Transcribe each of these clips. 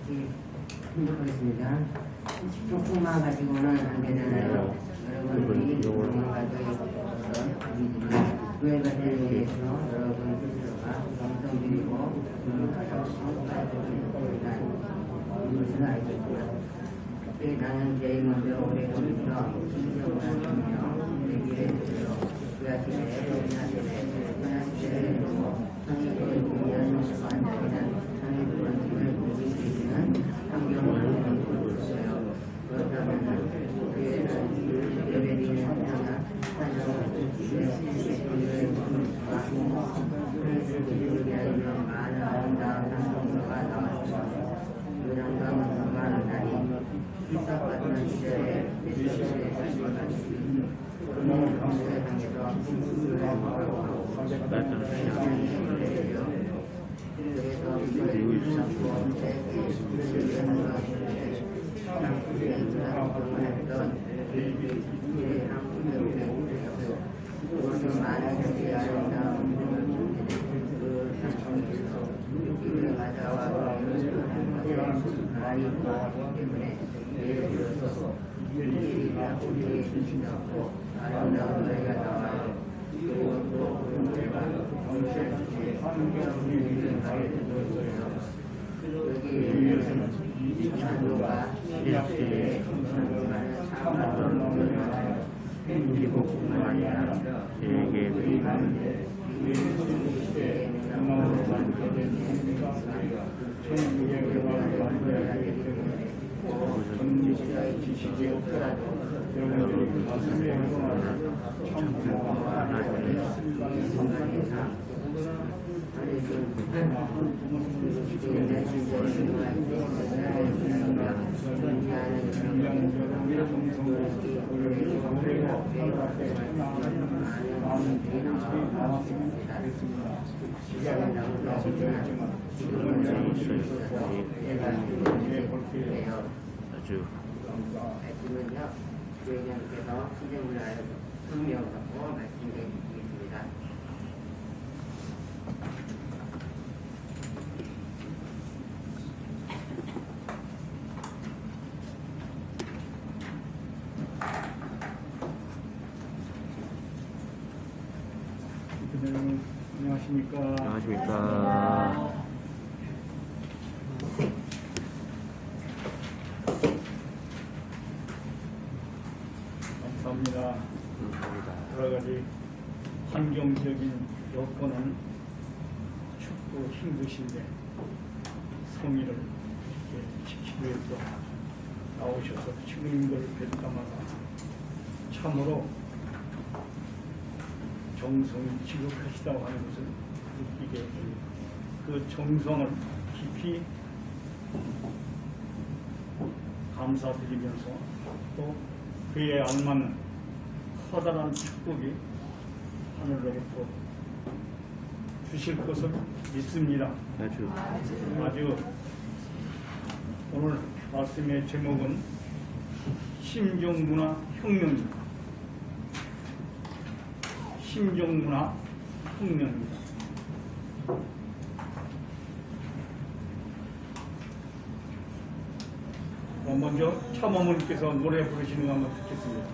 힘들겠습니다. 조금만 가지고는 안 되잖아요. 여러분들이 조금만 가지고 교회가 되기 위해서 여러분 스스로가 정성 들이고 이것을 알고 있고요. 특히 나는 제일 먼저 오래전부터 신경을 하며 내기를 들어 그아시에 그아시에 성의를 공유하는 관장이나 성의를 공유할 수 있는 환경을 만들고 있어요. 그렇다면 교회는 예배드리는 하나가 사정을 교회의 공유와 그리스도를 위하여 많은 아름다운 상품과 나왔습니다. 그 영광은 정말 나니 희석받는 시절에 예수의 자신과 같이 그는 평소에 당해서 그를 모하고 그래서 이들을 잡고 그를 위하는 것인데 그의 한국했던 그의 한국에서 그것은 많은 것이 아름다운 그 상품에서 그를 가져와 많이 구하기 때문에 예를 들어서 우리가 우리의 주신다고 아름다운 노래가 나와요. 그리고 또 그런 노래가 동시에 환경을 가르쳐주고 있어요. 여기 산도가 시대에 성장하는 사람들을 보면 행복뿐만 아니라 세계의 가운데 시대에 남아있는 전기시대의 지식이 없더라도 여러분들이 가슴에 행동하는 청구와 하나님의 순간에서 아주 말씀은요, 교회장께서 시정을 하여 성명하고 말씀해 주시겠습니다. 안녕하십니까. 안녕하십니까. 감사합니다. 여러 가지 환경적인 여건은 춥고 힘드신데 성의를 이렇게 지키기 위해서 나오셔서 주님들 뵐때마다 참으로 정성이 지극하시다고 하는 것을 느끼게 됩니다. 그 정성을 깊이 감사드리면서 또 그에 알맞는 커다란 축복이 하늘로부터 주실 것을 믿습니다. 아주 오늘 말씀의 제목은 심정문화 혁명입니다. 심정문화 혁명입니다. 먼저 참어머니께서 노래 부르시는 거 한번 듣겠습니다.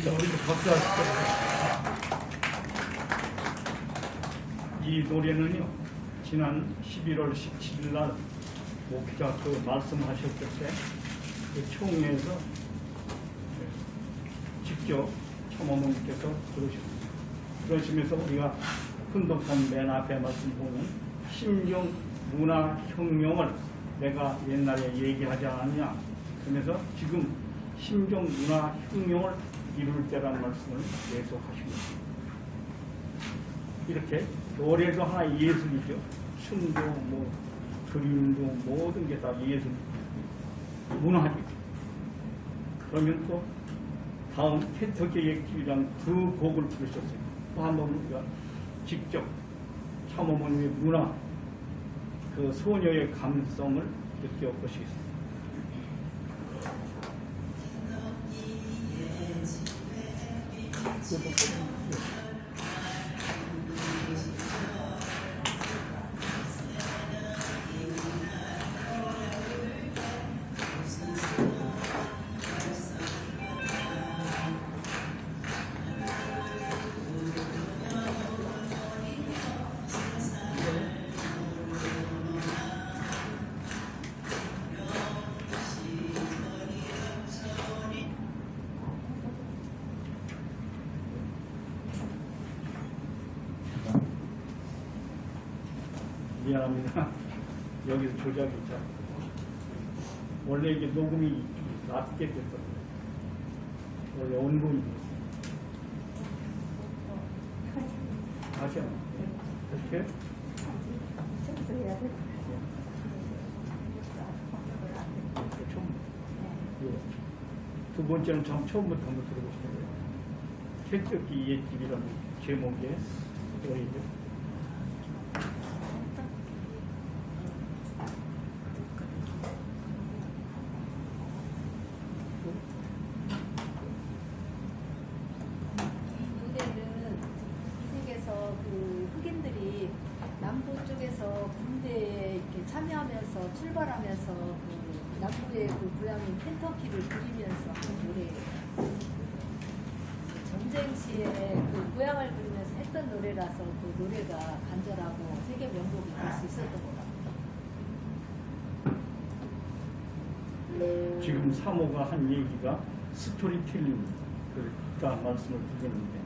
자, 우리도 박수 하실게요. 이 노래는요, 지난 11월 17일 날 목회자 그 말씀하셨을 때 그 총회에서 직접 참어머니께서 그러셨습니다. 그러시면서 우리가 훈독한 맨 앞에 말씀 보면 신종 문화혁명을 내가 옛날에 얘기하지 않았냐. 그러면서 지금 신종 문화혁명을 이룰 때라는 말씀을 계속하십니다. 이렇게 노래도 하나의 예술이죠. 춤도 뭐 그림도 모든 게 다 예술, 문화죠. 그러면 또 다음 켄터키의 기장 두 곡을 부르셨어요. 또 한번 우리가 직접 참어머니의 문화, 그 소녀의 감성을 느껴보시겠습니다. 미안합니다. 여기서 조작이 있잖아. 원래 이게 녹음이 낮게 됐거든요. 원래 온본이 됐어요. 다시 한번. 어떻게? 처음. 두 번째는 처음부터 한번 들어보시는 거예요. 켄터키 옛집이라는 제목의 노래죠. 참여하면서 출발하면서 그 남부의 그 고향인 켄터키를 그리면서 한 노래예요. 전쟁 시에 그 고향을 그리면서 했던 노래라서 그 노래가 간절하고 세계 명곡이 될 수 있었던 것 같아요. 지금 사모가 한 얘기가 스토리텔링 그러니까 말씀을 드렸는데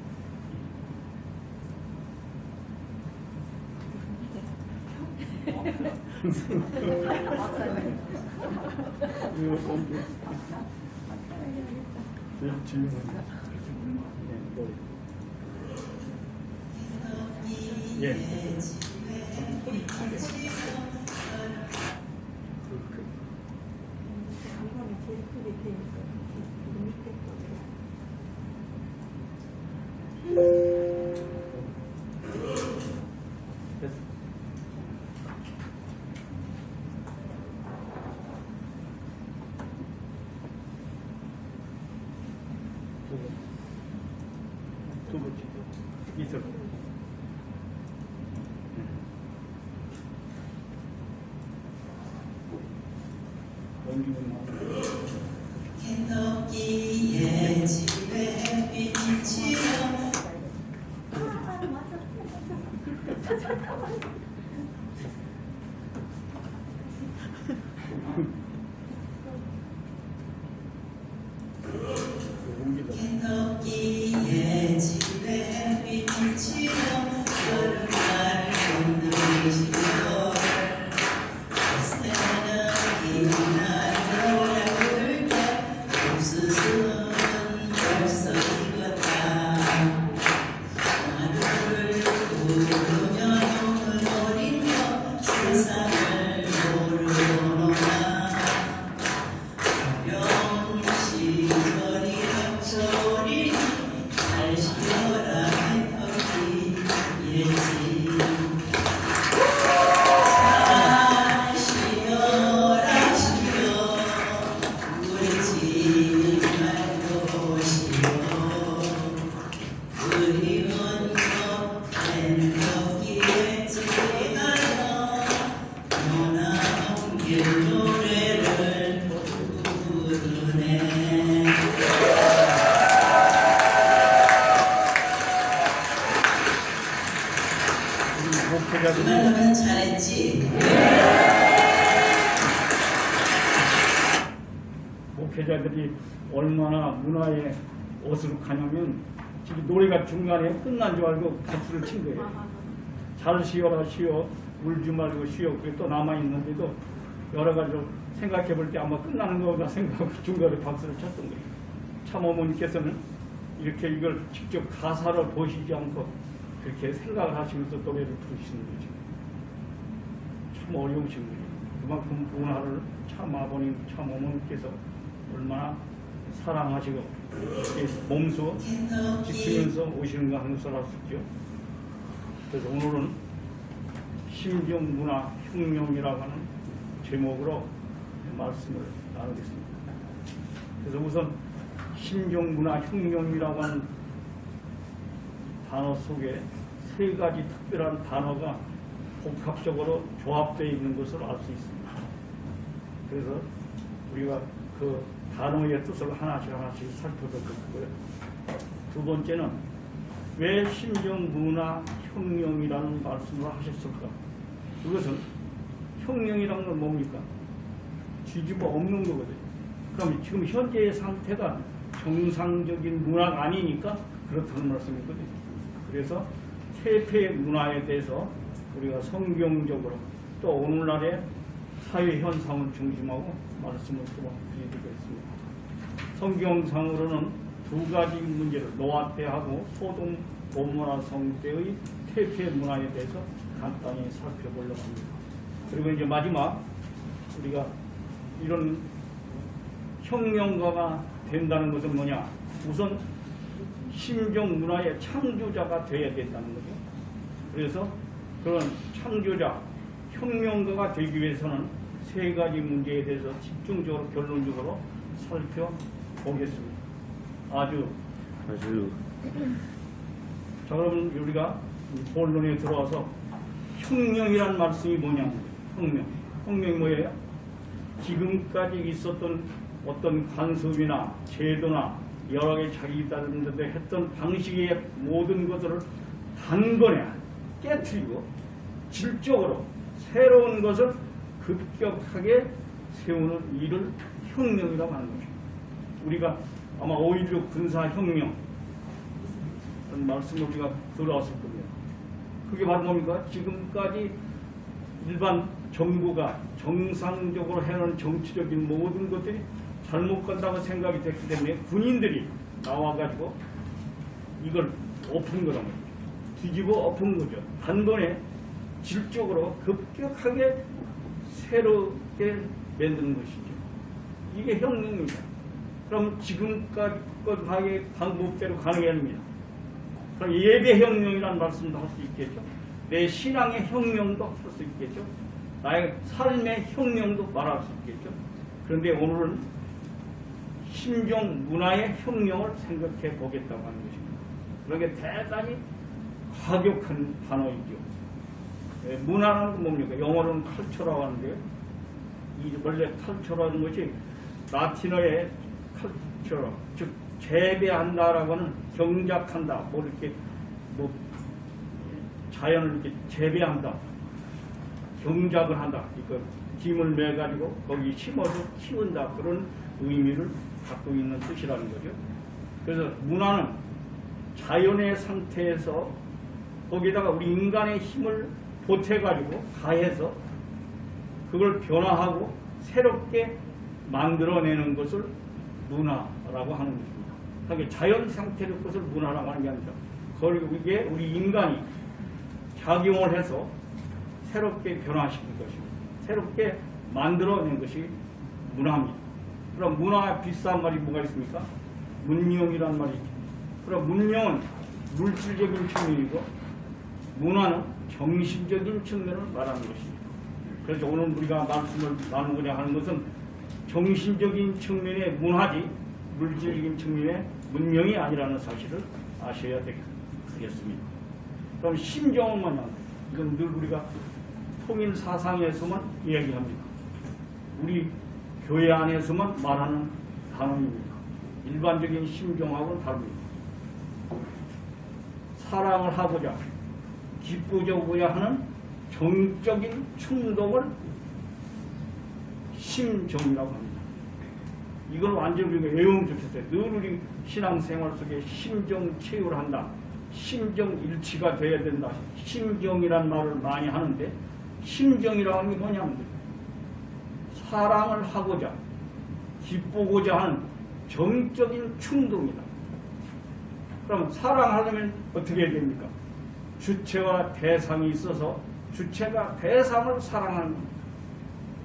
예. 두 번째 있어. 켄터키의 집에 햇빛이 켄터키의 집에 햇빛이 치며 여름날을 건너시며 새는 이날 노래 부를 때 옥수수는 벌써 익었다. 하루를 부르며 눈을 노리며 세상을 모르노라. 가벼운 시절이 닥쳐오리니 잘 쉬어라 켄터키 예지. 잘 쉬어라 쉬어 울지 말고 쉬어. 그리운 것 켄터키의 집에 가서 문화홍길 노래를 부르네. 목표자들이 그만하면 잘했지. 목회자들이 얼마나 문화에 어수룩하냐면 지금 노래가 중간에 끝난 줄 알고 박수를 친 거예요. 잘 쉬어라 쉬어, 울지 말고 쉬어. 그게 또 남아있는데도 여러 가지로 생각해 볼 때 아마 끝나는 거가 생각하고 중간에 박수를 쳤던 거예요. 참 어머니께서는 이렇게 이걸 직접 가사를 보시지 않고 그렇게 생각을 하시면서 노래를 부르시는 거죠. 참 어려우신 거예요. 그만큼 문화를 참 아버님, 참 어머니께서 얼마나 사랑하시고 이렇게 몸소 지키면서 오시는 거 하는 것을 알 수 있죠. 그래서 오늘은 심정문화 혁명이라고 하는 제목으로 말씀을 나누겠습니다. 그래서 우선 심정문화 혁명이라고 하는 단어 속에 세 가지 특별한 단어가 복합적으로 조합되어 있는 것을 알 수 있습니다. 그래서 우리가 그 단어의 뜻을 하나씩 살펴볼 거고요. 두 번째는 왜 심정문화 혁명이라는 말씀을 하셨을까? 그것은 혁명이라는 건 뭡니까? 뒤집어 엎는 거거든요. 그럼 지금 현재의 상태가 정상적인 문화가 아니니까 그렇다는 말씀이거든요. 그래서 퇴폐 문화에 대해서 우리가 성경적으로 또 오늘날의 사회 현상을 중심하고 말씀을 좀 드리겠습니다. 성경상으로는 두 가지 문제를 노아 때하고 소돔 고모라 성 때의 퇴폐 문화에 대해서 간단히 살펴보려고 합니다. 그리고 이제 마지막 우리가 이런 혁명가가 된다는 것은 뭐냐? 우선 심정 문화의 창조자가 되어야 된다는 거죠. 그래서 그런 창조자, 혁명가가 되기 위해서는 세 가지 문제에 대해서 집중적으로 결론적으로 살펴보겠습니다. 아주 자, 그러면 우리가 본론에 들어와서 혁명이란 말씀이 뭐냐? 혁명이 뭐예요? 지금까지 있었던 어떤 관습이나 제도나 여러 개 자기들한테 했던 방식의 모든 것을 단번에 깨트리고 질적으로 새로운 것을 급격하게 세우는 일을 혁명이라고 하는 거죠. 우리가 아마 5.16 군사혁명 그런 말씀을 우리가 들어왔을 겁니다. 그게 바로 뭡니까? 지금까지 일반 정부가 정상적으로 해놓은 정치적인 모든 것들이 잘못 간다고 생각이 됐기 때문에 군인들이 나와가지고 이걸 엎은 거란 말이죠. 뒤집어 엎은 거죠. 단번에 질적으로 급격하게 새롭게 만드는 것이죠. 이게 혁명입니다. 그럼 지금까지 것의 방법대로 가능합니다. 그럼 예배혁명이라는 말씀도 할 수 있겠죠. 내 신앙의 혁명도 할 수 있겠죠. 나의 삶의 혁명도 말할 수 있겠죠. 그런데 오늘은 심정 문화의 혁명을 생각해 보겠다고 하는 것입니다. 그게 대단히 과격한 단어이죠. 문화는 뭡니까? 영어로는 컬처라고 하는데 이 원래 컬처라는 것이 라틴어의 컬처, 즉 재배한다라고 하는 경작한다, 뭐 이렇게 뭐 자연을 이렇게 재배한다, 경작을 한다, 그러니까 김을 매 가지고 거기 심어서 키운다, 그런 의미를 갖고 있는 뜻이라는 거죠. 그래서 문화는 자연의 상태에서 거기다가 우리 인간의 힘을 보태가지고 가해서 그걸 변화하고 새롭게 만들어내는 것을 문화라고 하는 것입니다. 그러니까 자연 상태의 것을 문화라고 하는 게 아니라 그리고 이게 우리 인간이 작용을 해서 새롭게 변화시킨 것입니다. 새롭게 만들어낸 것이 문화입니다. 그럼 문화와 비슷한 말이 뭐가 있습니까? 문명이란 말이 있죠. 그럼 문명은 물질적인 측면이고 문화는 정신적인 측면을 말하는 것입니다. 그래서 오늘 우리가 말씀을 나누고자 하는 것은 정신적인 측면의 문화지 물질적인 측면의 문명이 아니라는 사실을 아셔야 되겠습니다. 그럼 심정은 뭐냐? 이건 늘 우리가 통일 사상에서만 이야기합니다. 우리 교회 안에서만 말하는 단어입니다. 일반적인 심정하고는 다릅니다. 사랑을 하고자 기쁘고자 하는 정적인 충동을 심정이라고 합니다. 이걸 완전히 우리가 외우면 좋겠어요. 늘 우리 신앙생활 속에 심정 체육을 한다. 심정일치가 돼야 된다. 심정이란 말을 많이 하는데 심정이라고 하는 게 뭐냐면 사랑을 하고자 기쁘고자 하는 정적인 충동이다. 그럼 사랑하려면 어떻게 해야 됩니까? 주체와 대상이 있어서 주체가 대상을 사랑하는 겁니다.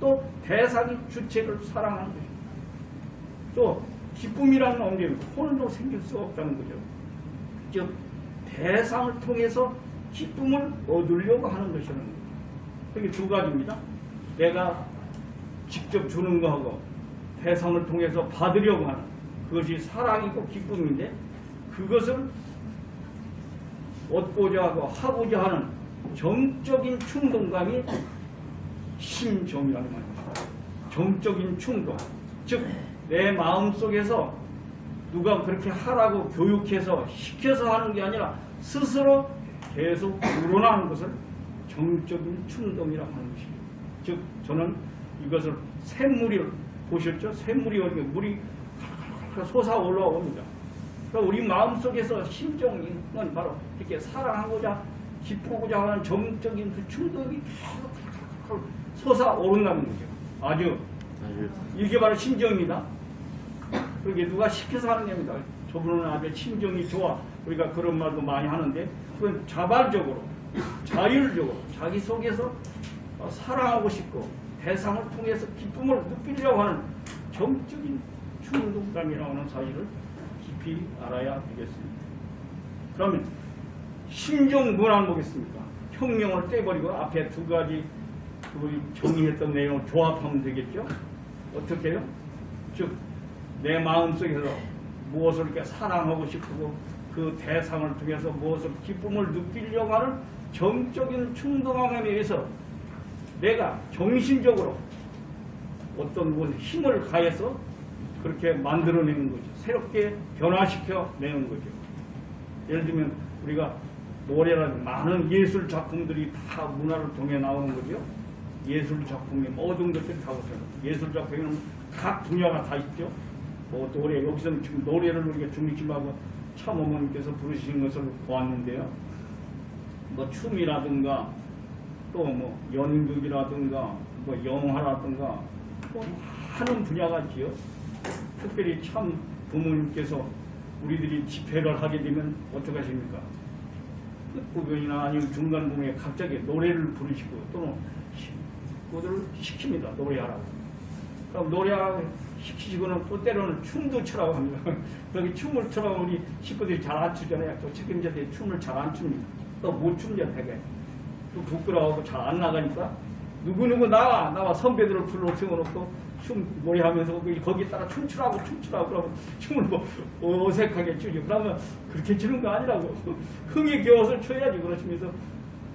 또 대상이 주체를 사랑하는 것입니다. 또 기쁨이라는 언제는 혼도 생길 수 없다는 거죠. 즉 대상을 통해서 기쁨을 얻으려고 하는 것이라는 거죠. 그게 두 가지입니다. 내가 직접 주는 거하고 대상을 통해서 받으려고 하는 그것이 사랑이고 기쁨인데 그것을 얻고자 하고 하고자 하는 정적인 충동감이 심정이라는 말입니다. 정적인 충동. 즉 내 마음속에서 누가 그렇게 하라고 교육해서 시켜서 하는 게 아니라 스스로 계속 우러나는 것을 정적인 충동이라고 하는 것입니다. 즉 저는 이것을 샘물이 보셨죠? 샘물이 어디 물이 솟아 올라옵니다. 그러니까 우리 마음속에서 심정은 바로 이렇게 사랑하고자 기쁘고자 하는 정적인 그 충동이 계속 솟아오른다는 거죠. 아주 이게 바로 심정입니다. 그게 누가 시켜서 하는 겁니다. 저분은 아주 심정이 좋아. 우리가 그런 말도 많이 하는데 그건 자발적으로 자율적으로 자기 속에서 사랑하고 싶고 대상을 통해서 기쁨을 느끼려고 하는 정적인 충동감이라고 하는 사실을 깊이 알아야 되겠습니다. 그러면 심정 문안 보겠습니까? 혁명을 떼버리고 앞에 두 가지 우리 정리했던 내용을 조합하면 되겠죠? 어떻게 해요? 즉 내 마음속에서 무엇을 이렇게 사랑하고 싶고 그 대상을 통해서 무엇을 기쁨을 느끼려고 하는 정적인 충동함에 의해서 내가 정신적으로 어떤 무슨 힘을 가해서 그렇게 만들어내는 거죠. 새롭게 변화시켜 내는 거죠. 예를 들면 우리가 노래라든 많은 예술 작품들이 다 문화를 통해 나오는 거죠. 예술 작품이 모든 것들이 다 오잖아요. 예술 작품에는 각 분야가 다 있죠. 뭐 노래 여기서는 지금 노래를 우리가 중립집하고 참어머니께서 부르신 것을 보았는데요. 뭐 춤이라든가 또 뭐 연극이라든가 뭐 영화라든가 뭐 하는 분야가 있지요. 특별히 참 부모님께서 우리들이 집회를 하게 되면 어떻게 하십니까? 끝부분이나 아니면 중간 부분에 갑자기 노래를 부르시고 또는 그들을 시킵니다. 노래하라고. 그럼 노래하라고 시키시고는 또 때로는 춤도 추라고 합니다. 여기 춤을 추라고 우리 식구들이 잘 안 추잖아요. 또 책임자들이 춤을 잘 안 춥니다. 또 못 춥냐 되게. 또 부끄러워하고 잘 안 나가니까 누구누구 나와 선배들을 불러 세워놓고 춤 노래하면서 거기 따라 춤추라고 그러면 춤을 뭐 어색하게 추죠. 그러면 그렇게 추는 거 아니라고. 흥에 겨워서 춰야지 그러시면서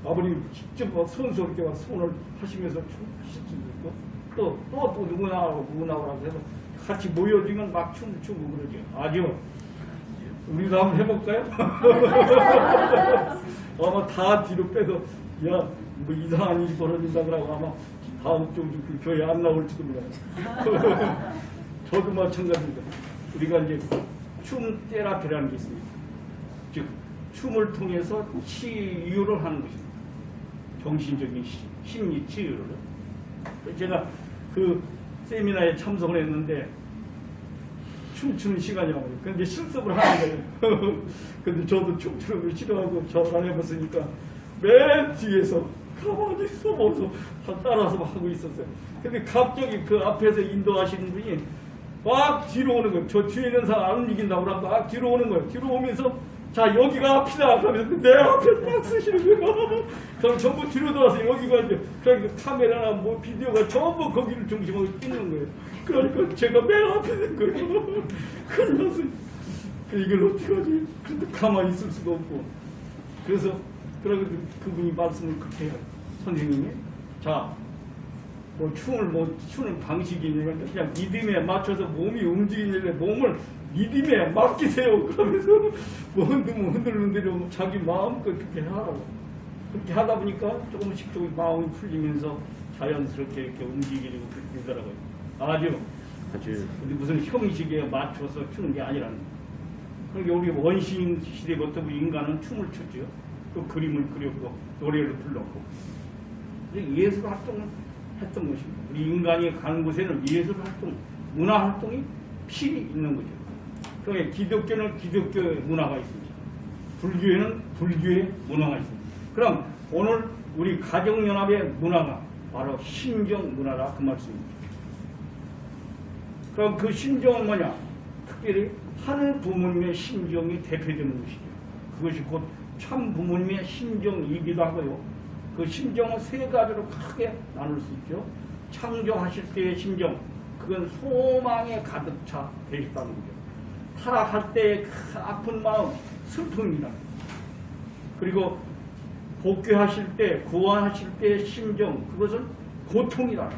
아버님 직접 선수롭게 손을 하시면서 춤추시고 또 누구 나오라고 해서 같이 모여지면 막 춤추고 그러죠. 아주 우리도 한번 해볼까요? 아마 다 뒤로 빼서 야 뭐 이상한 일이 벌어진다 그러고 아마 다음 주 그 교회 안 나올지도 몰라요. 저도 마찬가지입니다. 우리가 이제 춤 테라피라는 게 있습니다. 즉 춤을 통해서 치유를 하는 것입니다. 정신적인 심리 치유를. 제가 그 세미나에 참석을 했는데 춤추는 시간이라고 해요. 근데 실습을 하는 거예요. 근데 저도 춤추는 걸 싫어하고 잘 안 해봤으니까 맨 뒤에서 가만히 서서 따라서 하고 있었어요. 근데 갑자기 그 앞에서 인도하시는 분이 막 뒤로 오는 거예요. 저 뒤에 있는 사람 안 움직인다고 그러고 막 뒤로 오는 거예요. 뒤로 오면서 자 여기가 앞이다 그러면서 내 앞에 딱 쓰시는 거예요. 그럼 전부 뒤로 돌아서 여기가 이제 그러니까 카메라나 뭐 비디오가 전부 거기를 중심으로 찍는 거예요. 그러니까 제가 맨 앞에 있는 거예요. 큰일 났어요. 이걸 어떻게 하지? 근데 가만히 있을 수도 없고. 그래서 그분이 말씀을 그렇게 해요. 선생님이 자 뭐 추는 방식이 있는 그냥 리듬에 맞춰서 몸이 움직이는데 몸을 리듬에 맡기세요. 그러면서 뭐 흔들흔들하고 자기 마음껏 그렇게 하라고. 그렇게 하다 보니까 조금씩 마음이 풀리면서 자연스럽게 이렇게 움직이고 그렇게 되더라고요. 아주 무슨 형식에 맞춰서 추는 게 아니라는 거예요. 그러니까 우리 원시인 시대부터 우리 인간은 춤을 췄죠. 또 그림을 그렸고 노래를 불렀고 예술 활동을 했던 것입니다. 우리 인간이 가는 곳에는 예술 활동, 문화 활동이 필히 있는 거죠. 그러니까 기독교는 기독교의 문화가 있습니다. 불교에는 불교의 문화가 있습니다. 그럼 오늘 우리 가정연합의 문화가 바로 신정 문화라 그 말씀입니다. 그럼 그 신정은 뭐냐? 특별히 하늘 부모님의 신정이 대표되는 것이죠. 그것이 곧 참 부모님의 신정이기도 하고요. 그 신정은 세 가지로 크게 나눌 수 있죠. 창조하실 때의 신정, 그건 소망에 가득 차 계셨다는 거죠. 타락할 때의 그 아픈 마음, 슬픔이다. 그리고 복귀하실 때, 구원하실 때의 심정, 그것은 고통이다.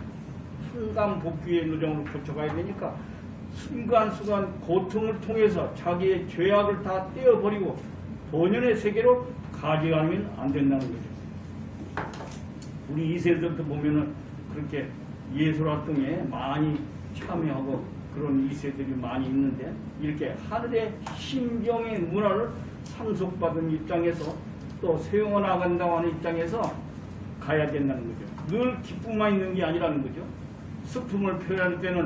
순간 복귀의 누정으로 거쳐가야 되니까 순간순간 고통을 통해서 자기의 죄악을 다 떼어버리고 본연의 세계로 가져가면 안 된다는 거죠. 우리 2세들도 보면은 그렇게 예술 활동에 많이 참여하고 그런 2세들이 많이 있는데 이렇게 하늘의 심정의 문화를 상속받은 입장에서 또 세워나간다고 하는 입장에서 가야 된다는 거죠. 늘 기쁨만 있는 게 아니라는 거죠. 슬픔을 표현할 때는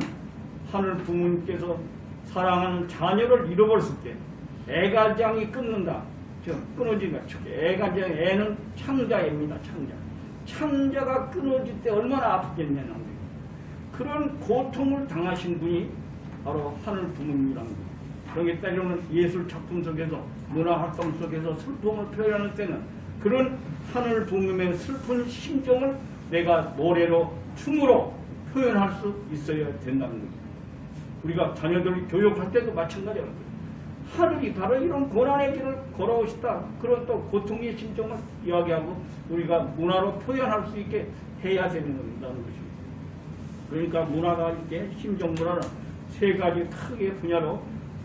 하늘 부모님께서 사랑하는 자녀를 잃어버렸을 때 애가장이 끊는다. 끊어진다. 애가장, 애는 창자입니다. 창자가 끊어질 때 얼마나 아프겠냐는 거예요. 그런 고통을 당하신 분이 바로 하늘 부모님이라는 거예요. 그러기 때문에 예술 작품 속에서 문화활동 속에서 슬픔을 표현할 때는 그런 하늘 부모님의 슬픈 심정을 내가 노래로 춤으로 표현할 수 있어야 된다는 거죠. 우리가 자녀들 교육할 때도 마찬가지라는 거예요. 하늘이 바로 이런 고난의 길을 걸어오시다. 그런 또 고통의 심정을 이야기하고 우리가 문화로 표현할 수 있게 해야 되는 것이라는 것입니다. 그러니까 문화가 이렇게 심정 문화는 세 가지 크게 분야로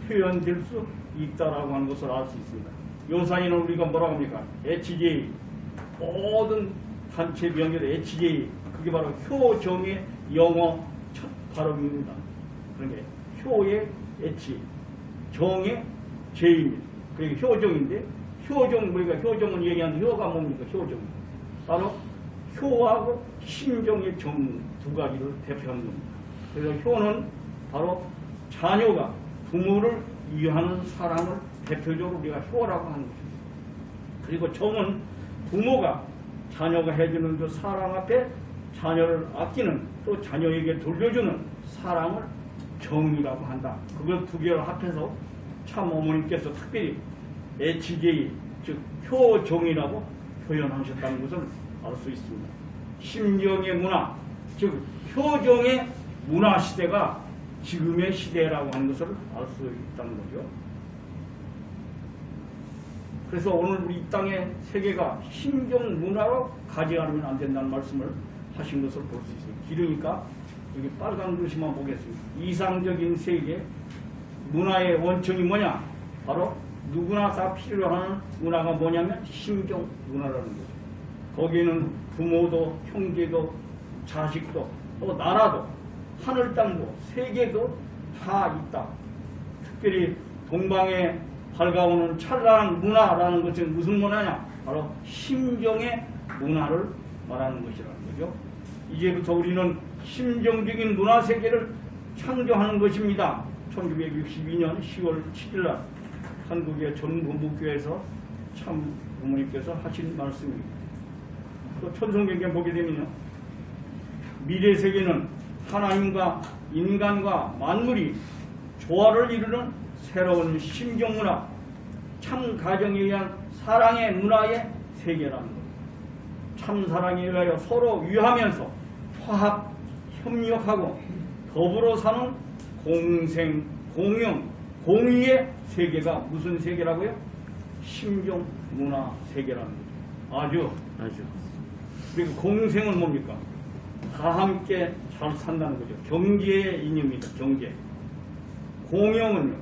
표현될 수 있다라고 하는 것을 알 수 있습니다. 요사이는 우리가 뭐라고 합니까? HJ 모든 단체 명제로 HJ 그게 바로 효정의 영어 첫 발음입니다. 그러니까 효의 H, 정의 J입니다. 그게 효정인데 효정 우리가 효정은 얘기하는 효가 뭡니까? 효정 바로 효하고 심정의 정 두 가지를 대표하는 겁니다. 그래서 효는 바로 자녀가 부모를 위하는 사랑을 대표적으로 우리가 효라고 하는 것입니다. 그리고 정은 부모가 자녀가 해주는 그 사랑 앞에 자녀를 아끼는 또 자녀에게 돌려주는 사랑을 정이라고 한다. 그걸 두 개를 합해서 참 어머님께서 특별히 HJ 즉 효정이라고 표현하셨다는 것을 알 수 있습니다. 심정의 문화 즉 효정의 문화 시대가 지금의 시대라고 하는 것을 알 수 있다는 거죠. 그래서 오늘 우리 땅의 세계가 심정 문화로 가져가면 안 된다는 말씀을 하신 것을 볼 수 있습니다. 기르니까 여기 빨간 글씨만 보겠습니다. 이상적인 세계 문화의 원천이 뭐냐? 바로 누구나 다 필요하는 문화가 뭐냐면 심정 문화라는 거죠. 거기에는 부모도 형제도 자식도 또 나라도 하늘 땅도 세계도 다 있다. 특별히 동방에 밝아오는 찬란한 문화라는 것은 무슨 문화냐? 바로 심정의 문화를 말하는 것이라는 거죠. 이제부터 우리는 심정적인 문화 세계를 창조하는 것입니다. 1962년 10월 7일 날 한국의 전북교회에서 참 부모님께서 하신 말씀입니다. 또 천성경에 보게 되면요. 미래 세계는 하나님과 인간과 만물이 조화를 이루는 새로운 심정문화, 참 가정에 의한 사랑의 문화의 세계라는 것. 참 사랑에 의하여 서로 위하면서 화합, 협력하고 더불어 사는 공생, 공영, 공의의 세계가 무슨 세계라고요? 심정 문화 세계라는 거죠. 아주. 그리고 공생은 뭡니까? 다 함께 잘 산다는 거죠. 경제의 이념입니다. 경제. 공영은요.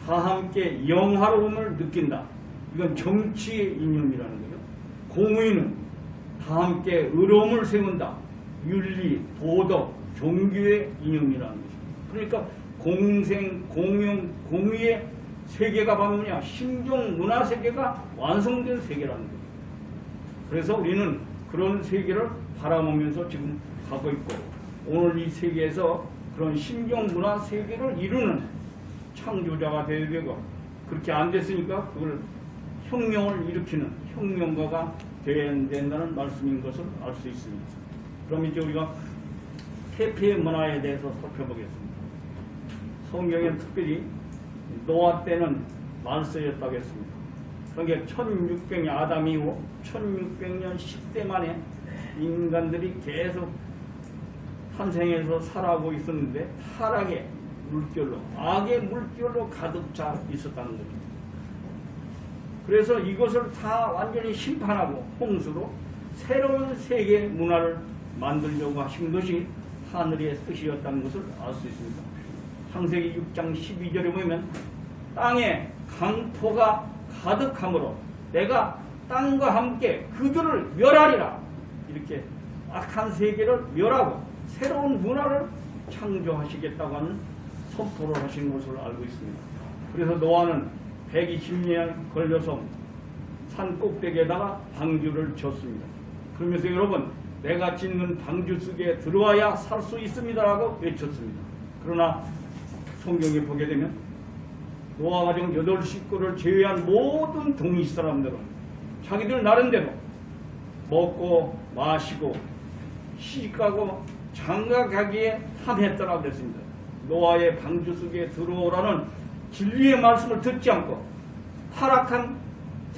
다 함께 영화로움을 느낀다. 이건 정치의 이념이라는 거죠. 공의는 다 함께 의로움을 세운다. 윤리, 도덕, 종교의 이념이라는 거죠. 그러니까 공생, 공영, 공의의 세계가 뭐냐? 신종 문화 세계가 완성된 세계라는 거예요. 그래서 우리는 그런 세계를 바라보면서 지금 가고 있고, 오늘 이 세계에서 그런 신종 문화 세계를 이루는 창조자가 되어야 되고, 그렇게 안 됐으니까 그걸 혁명을 일으키는 혁명가가 되어야 된다는 말씀인 것을 알 수 있습니다. 그럼 이제 우리가 태폐 문화에 대해서 살펴보겠습니다. 성경에 특별히 노아 때는 말세였다고 했습니다. 그러니까 1600년 아담 이후 1600년 10대 만에 인간들이 계속 탄생해서 살아오고 있었는데 타락의 물결로, 악의 물결로 가득 차 있었다는 겁니다. 그래서 이것을 다 완전히 심판하고 홍수로 새로운 세계 문화를 만들려고 하신 것이 하늘의 뜻이었다는 것을 알 수 있습니다. 창세기 6장 12절에 보면 땅에 강포가 가득하므로 내가 땅과 함께 그들을 멸하리라. 이렇게 악한 세계를 멸하고 새로운 문화를 창조하시겠다고 하는 선포를 하신 것을 알고 있습니다. 그래서 노아는 120년 걸려서 산 꼭대기에다가 방주를 쳤습니다. 그러면서 여러분, 내가 짓는 방주 속에 들어와야 살 수 있습니다라고 외쳤습니다. 그러나 성경에 보게 되면 노아 가정 8식구를 제외한 모든 동이 사람들은 자기들 나름대로 먹고 마시고 시집가고 장가가기에 탐했다라고 그랬습니다. 노아의 방주 속에 들어오라는 진리의 말씀을 듣지 않고 타락한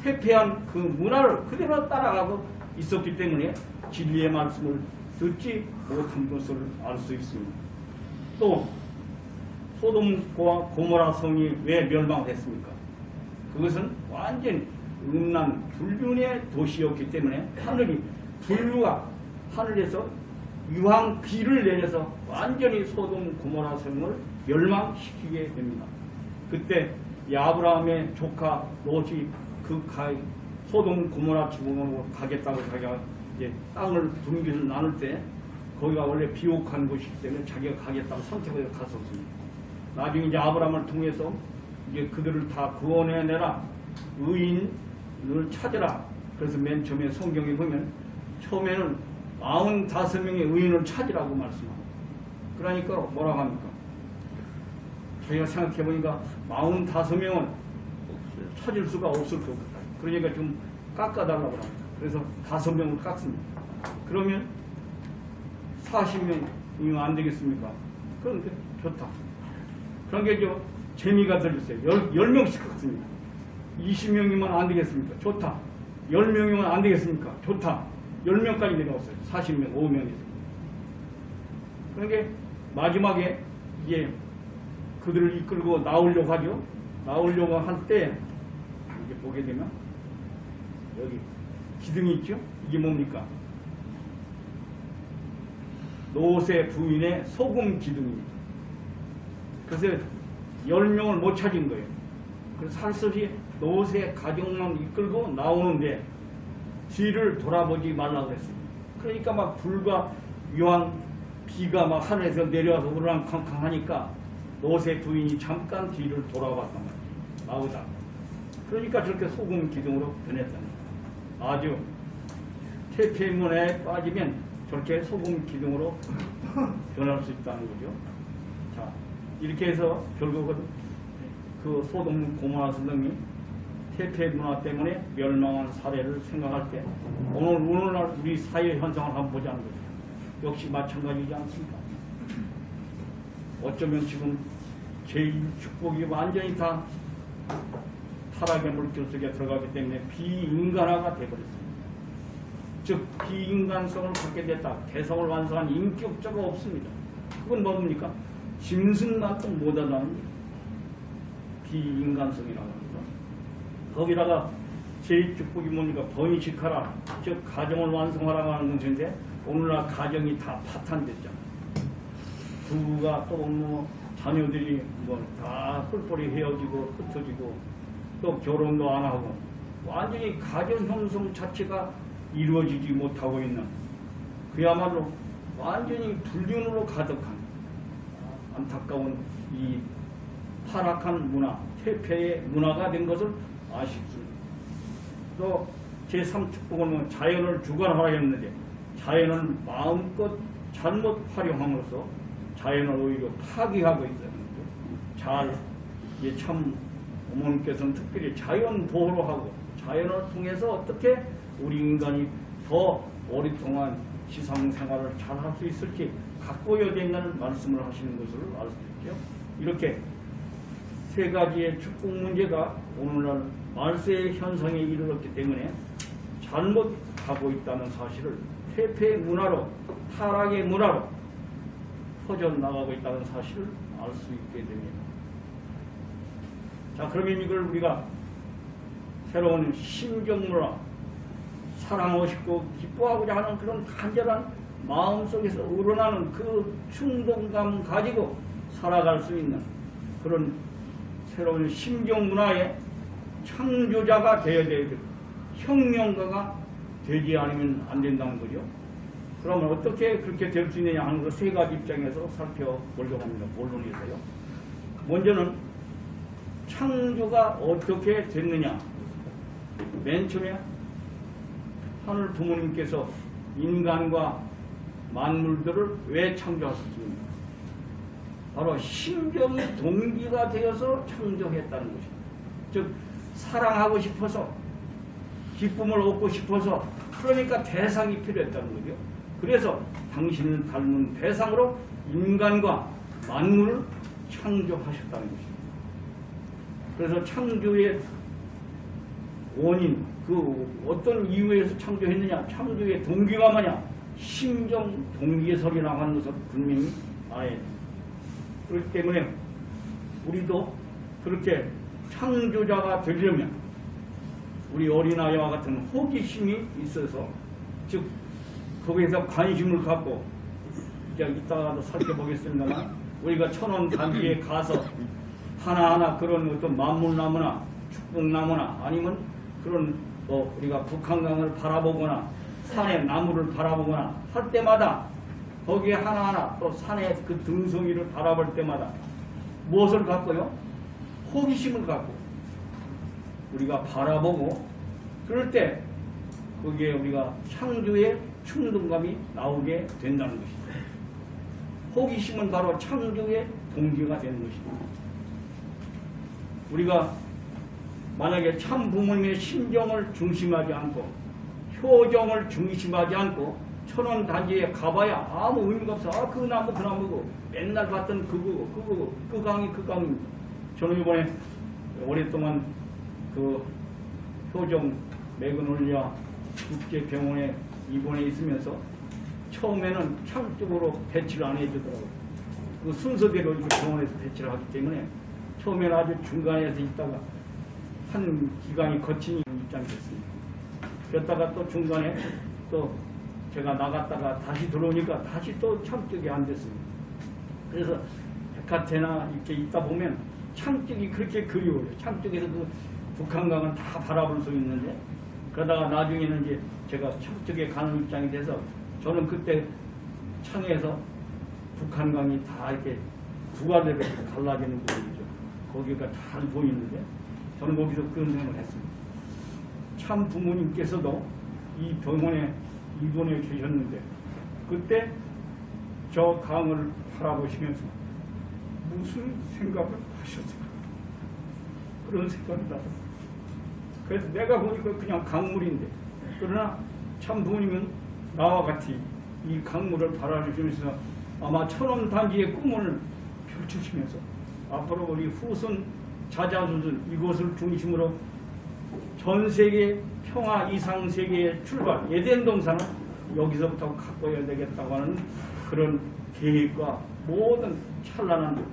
퇴폐한 그 문화를 그대로 따라가고 있었기 때문에 진리의 말씀을 듣지 못한 것을 알 수 있습니다. 또 소돔과 고모라 성이 왜 멸망했습니까? 그것은 완전 음란 불륜의 도시였기 때문에 하늘이 불류가 하늘에서 유황 비를 내려서 완전히 소돔 고모라 성을 멸망시키게 됩니다. 그때 이 아브라함의 조카 롯이 그 소돔 고모라 지붕으로 가겠다고 자기가 이제 땅을 분기를 나눌 때 거기가 원래 비옥한 곳이기 때문에 자기가 가겠다고 선택해서 갔었습니다. 나중에 이제 아브라함을 통해서 이제 그들을 다 구원해내라, 의인을 찾으라. 그래서 맨 처음에 성경에 보면 처음에는 45명의 의인을 찾으라고 말씀합니다. 그러니까 뭐라고 합니까? 저희가 생각해보니까 45명은 찾을 수가 없을 것 같아요. 그러니까 좀 깎아달라고 합니다. 그래서 5명을 깎습니다. 그러면 40명이면 안 되겠습니까? 그런데 좋다. 그런 게 좀 재미가 들렸어요. 10명씩 깎습니다. 20명이면 안 되겠습니까? 좋다. 10명이면 안 되겠습니까? 좋다. 10명까지 내려왔어요. 40명, 5명에서. 그러니까 마지막에 이제 그들을 이끌고 나오려고 하죠. 나오려고 할 때 이렇게 보게 되면 여기 기둥이 있죠. 이게 뭡니까? 롯의 부인의 소금 기둥입니다. 그래서 10명을 못 찾은 거예요. 그래서 살수시 롯의 가족만 이끌고 나오는데 뒤를 돌아보지 말라고 그랬어요. 그러니까 막 불과 유황 비가 막 하늘에서 내려와서 우르랑캉캉하니까 롯의 부인이 잠깐 뒤를 돌아봤단 말이에요. 나오다. 그러니까 저렇게 소금 기둥으로 변했다는 거예요. 아주 태폐문에 빠지면 저렇게 소금 기둥으로 변할 수 있다는 거죠. 자, 이렇게 해서 결국은 그 소돔 고모라 성이 태폐 문화 때문에 멸망한 사례를 생각할 때 오늘날 우리 사회 현상을 한번 보자는 거죠. 역시 마찬가지지 않습니까? 어쩌면 지금 제1축복이 완전히 다 타락의 물결 속에 들어가기 때문에 비인간화가 되어버렸습니다. 즉 비인간성을 갖게 됐다. 개성을 완성한 인격자가 없습니다. 그건 뭡니까? 짐승만도 못하다는 비인간성이라고 합니다. 거기다가 제1축복이 뭡니까? 번식하라. 즉 가정을 완성하라고 하는 것인데 오늘날 가정이 다 파탄됐잖아요. 부부가 또 뭐 자녀들이 뭐 다 뿔뿔이 헤어지고 흩어지고 또 결혼도 안 하고 완전히 가정 형성 자체가 이루어지지 못하고 있는 그야말로 완전히 불륜으로 가득한 안타까운 이 타락한 문화, 퇴폐의 문화가 된 것을 아십니다. 또 제3축복은 보면 자연을 주관하라 했는데 자연을 마음껏 잘못 활용함으로써 자연을 오히려 파괴하고 있어요. 참 어머님께서는 특별히 자연 보호를 하고 자연을 통해서 어떻게 우리 인간이 더 오랫동안 지상생활을 잘 할 수 있을지 가꾸어야 된다는 말씀을 하시는 것을 알 수 있죠. 이렇게 세 가지의 축복 문제가 오늘날 말세의 현상에 이르렀기 때문에 잘못 가고 있다는 사실을 퇴폐 문화로 타락의 문화로 퍼져나가고 있다는 사실을 알 수 있게 됩니다. 자, 그러면 이걸 우리가 새로운 신정문화, 사랑하고 싶고 기뻐하고자 하는 그런 간절한 마음속에서 우러나는 그 충동감 가지고 살아갈 수 있는 그런 새로운 심정문화의 창조자가 되어야 되고 혁명가가 되지 않으면 안 된다는 거죠. 그러면 어떻게 그렇게 될 수 있느냐 하는 그 세 가지 입장에서 살펴보려고 합니다. 본론에서요. 먼저는 창조가 어떻게 됐느냐. 맨 처음에 하늘 부모님께서 인간과 만물들을 왜 창조하셨습니까? 바로 심정이 동기가 되어서 창조했다는 것입니다. 즉 사랑하고 싶어서 기쁨을 얻고 싶어서 그러니까 대상이 필요했다는 거죠. 그래서 당신을 닮은 대상으로 인간과 만물을 창조하셨다는 것입니다. 그래서 창조의 원인, 그 어떤 이유에서 창조했느냐, 창조의 동기가 뭐냐, 심정 동기설이 나가는 것을 분명히 알아야 됩니다. 그렇기 때문에 우리도 그렇게 창조자가 되려면 우리 어린아이와 같은 호기심이 있어서, 즉 거기에서 관심을 갖고, 이제 이따가도 살펴보겠습니다만 우리가 천원 단지에 가서 하나하나 그런 어떤 만물나무나 축복나무나 아니면 그런 우리가 북한강을 바라보거나 산의 나무를 바라보거나 할 때마다 거기에 하나하나 또 산의 그 등성이를 바라볼 때마다 무엇을 갖고요? 호기심을 갖고 우리가 바라보고, 그럴 때 거기에 우리가 창조의 충동감이 나오게 된다는 것입니다. 호기심은 바로 창조의 동기가 되는 것입니다. 우리가 만약에 참 부모님의 심정을 중심하지 않고 효정을 중심하지 않고 천원 단지에 가봐야 아무 의미가 없어. 아, 그 나무 그 나무고 맨날 봤던 그거고 그 강이 그 강입니다. 저는 이번에 오랫동안 그 효정 매그놀리아 국제병원에 입원해 있으면서 처음에는 창적으로 배치를 안 해주더라고요. 그 순서대로 이렇게 병원에서 배치를 하기 때문에 처음에는 아주 중간에서 있다가 한 기간이 거친 입장이 됐습니다. 그랬다가 또 중간에 또 제가 나갔다가 다시 들어오니까 다시 또 창적이 안 됐습니다. 그래서 백화태나 이렇게 있다 보면 창적이 그렇게 그리워요. 창적에서 그 북한강은 다 바라볼 수 있는데, 그러다가 나중에는 이제 제가 창적에 가는 입장이 돼서 저는 그때 창에서 북한강이 다 이렇게 두 가지로 갈라지는 부분이죠. 거기가 잘 보이는데 저는 거기서 그런 생각을 했습니다. 참 부모님께서도 이 병원에 입원해 계셨는데 그때 저 강을 바라보시면서 무슨 생각을 하셨을까? 그런 생각이 나더라고요. 그래서 내가 보니까 그냥 강물인데, 그러나 참 부모님은 나와 같이 이 강물을 바라보시면서 아마 천원 단지의 꿈을 펼치시면서 앞으로 우리 후손 자자손 이곳을 중심으로 전 세계 평화 이상 세계의 출발 에덴 동산은 여기서부터 가꿔야 되겠다고 하는 그런 계획과 모든 찬란한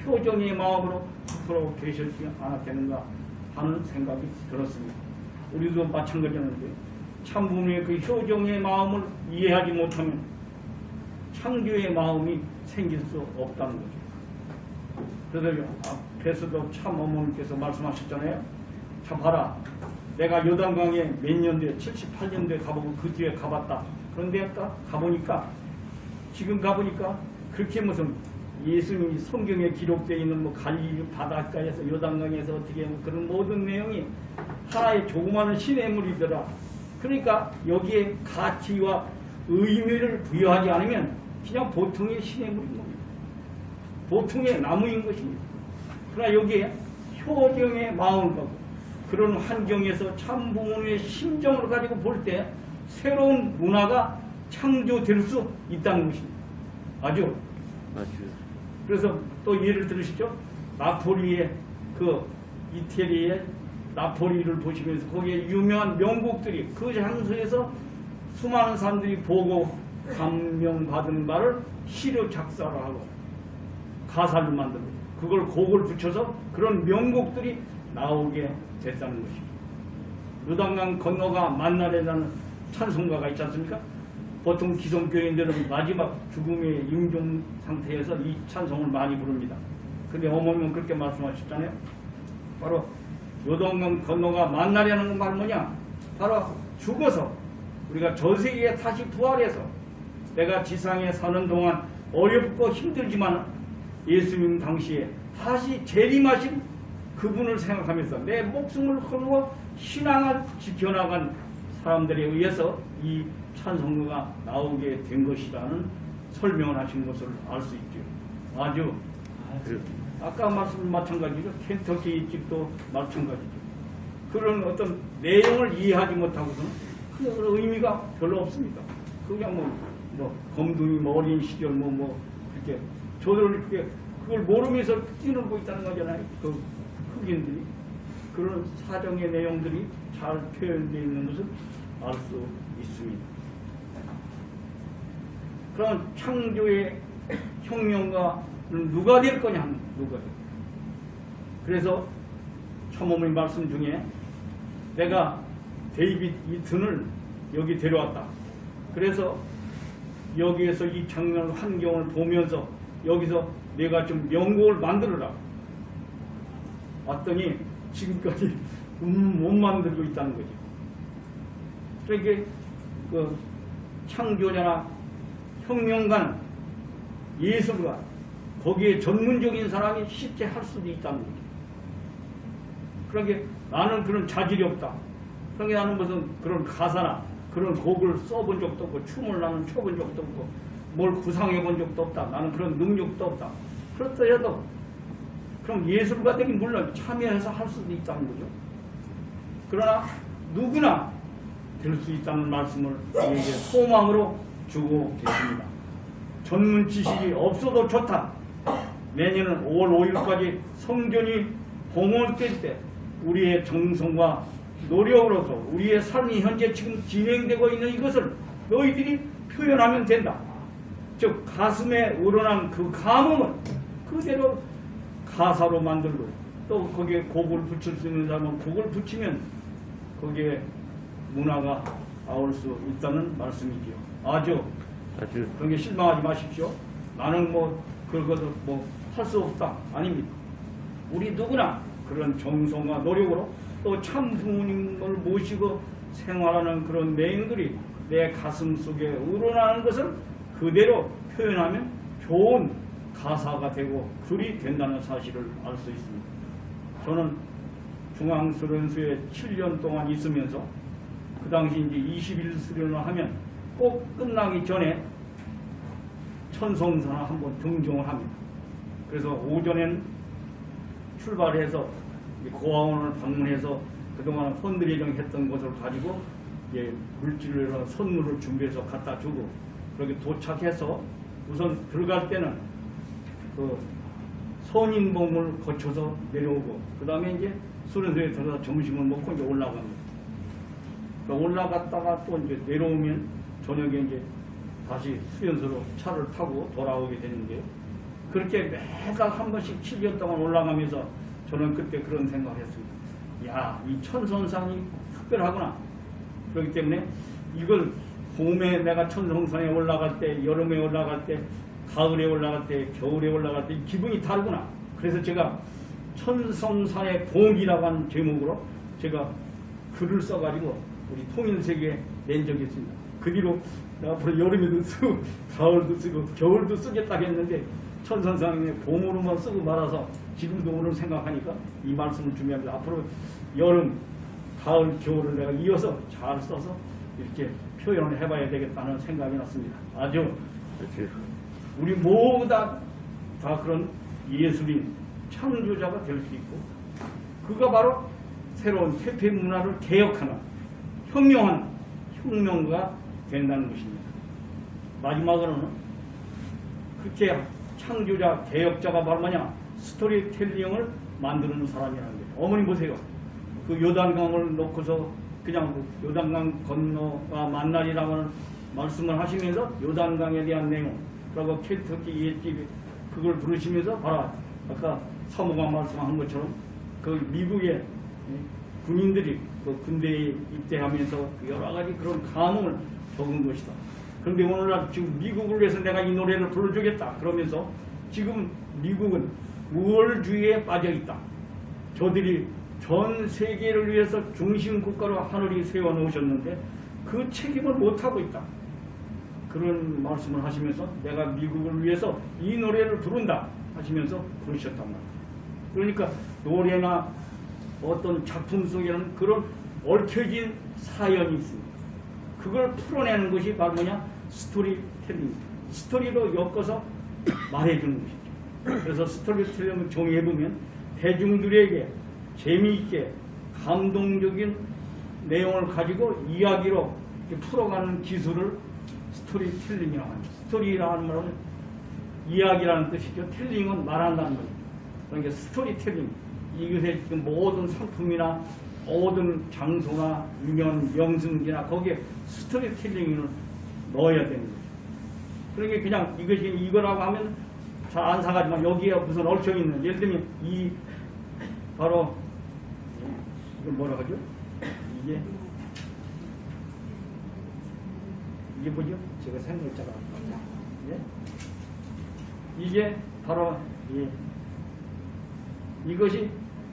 효정의 마음으로 앞으로 계셨지 않았겠는가 하는 생각이 들었습니다. 우리도 마찬가지였는데 참 부모의 그 효정의 마음을 이해하지 못하면 창조의 마음이 생길 수 없다는 거죠. 그래서 앞에서도 참 어머님께서 말씀하셨잖아요. 자 봐라, 내가 요단강에 몇 년도에 78년도에 가보고 그 뒤에 가봤다. 그런데 가보니까 지금 가보니까 그렇게 무슨 예수님이 성경에 기록되어 있는 뭐 갈릴리 바닷가에서 요단강에서 어떻게 뭐 그런 모든 내용이 하나의 조그마한 시냇물이더라. 그러니까 여기에 가치와 의미를 부여하지 않으면 그냥 보통의 시냇물인 겁니다. 보통의 나무인 것입니다. 그러나 여기에 효정의 마음과 그런 환경에서 참 부모의 심정을 가지고 볼 때 새로운 문화가 창조될 수 있다는 것입니다. 아주. 그래서 또 예를 들으시죠. 나폴리의 그 이태리의 나폴리를 보시면서 거기에 유명한 명곡들이 그 장소에서 수많은 사람들이 보고 감명받은 바를 시로 작사를 하고 가사를 만들고 그걸 곡을 붙여서 그런 명곡들이 나오게 됐다는 것입니다. 요단강 건너가 만날이라는 찬송가가 있지 않습니까? 보통 기성교인들은 마지막 죽음의 임종 상태에서 이 찬송을 많이 부릅니다. 근데 어머님은 그렇게 말씀하셨잖아요. 바로 요단강 건너가 만날이라는 말 뭐냐? 바로 죽어서 우리가 저 세계에 다시 부활해서 내가 지상에 사는 동안 어렵고 힘들지만 예수님 당시에 다시 재림하신 그분을 생각하면서 내 목숨을 걸고 신앙을 지켜나간 사람들에 의해서 이 찬송가가 나오게 된 것이라는 설명을 하신 것을 알 수 있죠. 아주 아까 말씀 마찬가지로 켄터키 집도 마찬가지죠. 그런 어떤 내용을 이해하지 못하고서는 그 의미가 별로 없습니다. 그냥 뭐 검둥이 뭐 어린 시절 뭐 이렇게 저들 그걸 모르면서 뛰놀고 있다는 거잖아요. 그 흑인들이 그런 사정의 내용들이 잘 표현되어 있는 것을 알 수 있습니다. 그럼 창조의 혁명가는 누가 될 거냐? 누가 될 거냐? 그래서 처음의 말씀 중에 내가 데이빗 이튼을 여기 데려왔다. 그래서 여기에서 이 장면 환경을 보면서 여기서 내가 좀 명곡을 만들어라. 왔더니 지금까지 못 만들고 있다는 거죠. 그러니까 그 창조자나 혁명가는 예술가 거기에 전문적인 사람이 쉽게 할 수도 있다는 거죠. 그러니까 나는 그런 자질이 없다. 그러니까 나는 무슨 그런 가사나 그런 곡을 써본 적도 없고 춤을 나는 춰본 적도 없고 뭘 구상해 본 적도 없다. 나는 그런 능력도 없다. 그렇더라도 그럼 예술가들이 물론 참여해서 할 수도 있다는 거죠. 그러나 누구나 될 수 있다는 말씀을 우리에게 소망으로 주고 계십니다. 전문 지식이 없어도 좋다. 내년은 5월 5일까지 성전이 봉헌될 때 우리의 정성과 노력으로서 우리의 삶이 현재 지금 진행되고 있는 이것을 너희들이 표현하면 된다. 즉 가슴에 우러난 그 감흥을 그대로 가사로 만들고 또 거기에 곡을 붙일 수 있는 사람은 곡을 붙이면 거기에 문화가 나올 수 있다는 말씀이지요. 아주 그런 게 실망하지 마십시오. 나는 뭐 그것도 뭐 할 수 없다. 아닙니다. 우리 누구나 그런 정성과 노력으로 또 참 부모님을 모시고 생활하는 그런 내용들이 내 가슴 속에 우러나는 것을 그대로 표현하면 좋은 가사가 되고 글이 된다는 사실을 알 수 있습니다. 저는 중앙수련소에 7년 동안 있으면서 그 당시 이제 21수련을 하면 꼭 끝나기 전에 천성사나 한번 등정을 합니다. 그래서 오전엔 출발해서 고아원을 방문해서 그동안 헌드레정 했던 것을 가지고 물질을 선물을 준비해서 갖다 주고 그렇게 도착해서 우선 들어갈 때는 그 선인봉을 거쳐서 내려오고 그 다음에 이제 수련소에 들어가서 점심을 먹고 이제 올라갑니다. 그러니까 올라갔다가 또 이제 내려오면 저녁에 이제 다시 수련소로 차를 타고 돌아오게 되는데요. 그렇게 매달 한 번씩 7년 동안 올라가면서 저는 그때 그런 생각을 했습니다. 야, 이 천성산이 특별하구나. 그렇기 때문에 이걸 봄에 내가 천성산에 올라갈 때, 여름에 올라갈 때, 가을에 올라갈 때, 겨울에 올라갈 때 기분이 다르구나. 그래서 제가 천성산의 봉이라고 하는 제목으로 제가 글을 써가지고 우리 통일세계에 낸 적이 있습니다. 그 뒤로 내가 앞으로 여름에도 쓰고 가을도 쓰고 겨울도 쓰겠다고 했는데 천선상에 봄으로만 쓰고 말아서 지금도 오늘 생각하니까 이 말씀을 준비합니다. 앞으로 여름, 가을, 겨울을 내가 이어서 잘 써서 이렇게 표현을 해봐야 되겠다는 생각이 났습니다. 아주 그렇지. 우리 모두 다 그런 예술인 창조자가 될 수 있고 그가 바로 새로운 퇴폐 문화를 개혁하는 혁명한 혁명가가 된다는 것입니다. 마지막으로는 그렇게 창조자, 개혁자가 바로 뭐냐? 스토리텔링을 만드는 사람이라는 거예요. 어머니 보세요. 그 요단강을 놓고서 그냥 요단강 건너가 만날이라는 말씀을 하시면서 요단강에 대한 내용, 그리고 켄터키 옛집 그걸 부르시면서 바로 아까 사모가 말씀한 것처럼 그 미국의 군인들이 그 군대에 입대하면서 여러 가지 그런 감흥을 적은 것이다. 그런데 오늘날 지금 미국을 위해서 내가 이 노래를 불러주겠다. 그러면서 지금 미국은 우월주의에 빠져 있다. 저들이 전 세계를 위해서 중심 국가로 하늘이 세워놓으셨는데 그 책임을 못하고 있다. 그런 말씀을 하시면서 내가 미국을 위해서 이 노래를 부른다 하시면서 부르셨단 말이에요. 그러니까 노래나 어떤 작품 속에는 그런 얽혀진 사연이 있습니다. 그걸 풀어내는 것이 바로 뭐냐? 스토리텔링입니다. 스토리로 엮어서 말해주는 것이죠. 그래서 스토리텔링을 정의해보면 대중들에게 재미있게 감동적인 내용을 가지고 이야기로 풀어가는 기술을 스토리텔링이라고 합니다. 스토리라는 말은 이야기라는 뜻이죠. 텔링은 말한다는 거예요. 그러니까 스토리텔링, 이것에 지금 모든 상품이나 모든 장소나 유년, 명승지나 거기에 스토리텔링을 넣어야 되는 거죠. 그러니까 그냥 이것이 이거라고 하면 잘 안 사가지만 여기에 무슨 얽혀있는, 예를 들면 이 바로 이거 뭐라 하죠? 이게 뭐죠? 제가 생각했잖아. 예? 이게 바로 이것이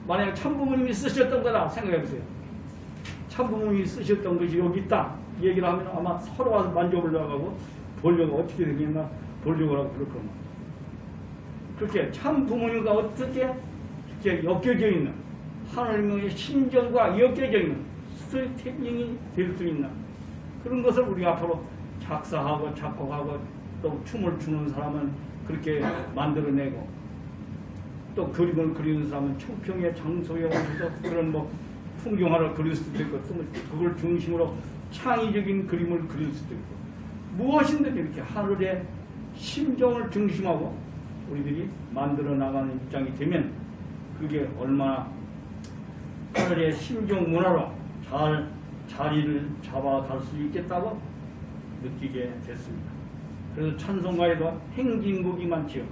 만약에 참부모님이 쓰셨던 거다 생각해 보세요. 참부모님이 쓰셨던 것이 여기 있다 얘기를 하면 아마 서로 와서 만져보려고 하고 보려고 어떻게 되겠나 보려고 하고 그럴 겁니다. 그렇게 참부모님과 어떻게 이렇게 엮여져 있는 하나님의 심정과 엮여져 있는 스토리텔링이 될 수 있는 그런 것을 우리가 앞으로 작사하고 작곡하고 또 춤을 추는 사람은 그렇게 만들어내고 또 그림을 그리는 사람은 청평의 장소에 와서 그런 뭐 풍경화를 그릴 수도 있고 또 그걸 중심으로 창의적인 그림을 그릴 수도 있고 무엇인든 이렇게 하늘의 심정을 중심하고 우리들이 만들어 나가는 입장이 되면 그게 얼마나 하늘의 심정 문화로 잘 자리를 잡아갈 수 있겠다고 느끼게 됐습니다. 그래서 찬송가에도 행진곡이 많지요.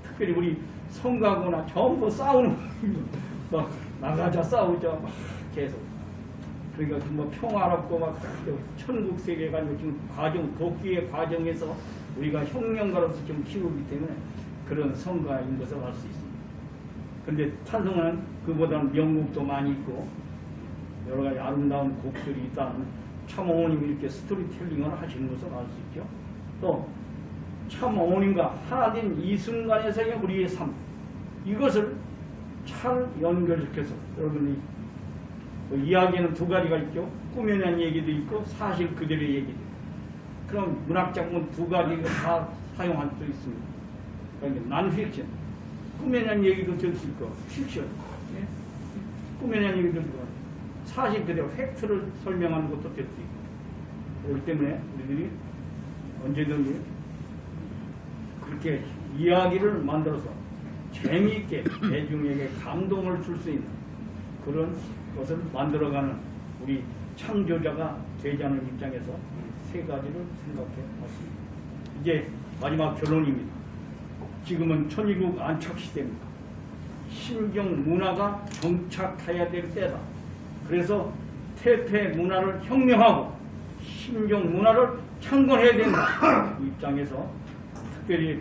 특별히 우리 성가구나 전부 싸우는 막 나가자 싸우자 막 계속 그러니까 정말 평화롭고 막 천국 세계가 지금 과정 복귀의 과정에서 우리가 혁명가로서 좀 키우기 때문에 그런 성가인 것을 알 수 있습니다. 그런데 찬송은 그보다는 명곡도 많이 있고 여러 가지 아름다운 곡들이 있다는 참 어머님이 이렇게 스토리텔링을 하시는 것을 알 수 있죠. 또 참 어머님과 하나 된 이 순간에서의 우리의 삶 이것을 잘 연결시켜서 여러분이 뭐 이야기는 두 가지가 있죠. 꾸며낸 얘기도 있고 사실 그대로의 얘기도 있고 그럼 문학작품 두 가지 다 사용할 수 있습니다. 그러니까 난픽션 꾸며낸 얘기도 될 수 있고 픽션 예? 꾸며낸 얘기도 될 수 있고 사실 그대로 팩트를 설명하는 것도 될 수 있고 그렇기 때문에 우리들이 언제든지 그렇게 이야기를 만들어서 재미있게 대중에게 감동을 줄 수 있는 그런 것을 만들어가는 우리 창조자가 되자는 입장에서 세 가지를 생각해 봤습니다. 이제 마지막 결론입니다. 지금은 천일국 안착 시대입니다. 신경 문화가 정착해야 될 때다. 그래서 퇴폐 문화를 혁명하고 신경 문화를 창건해야 된다. 이 입장에서 특별히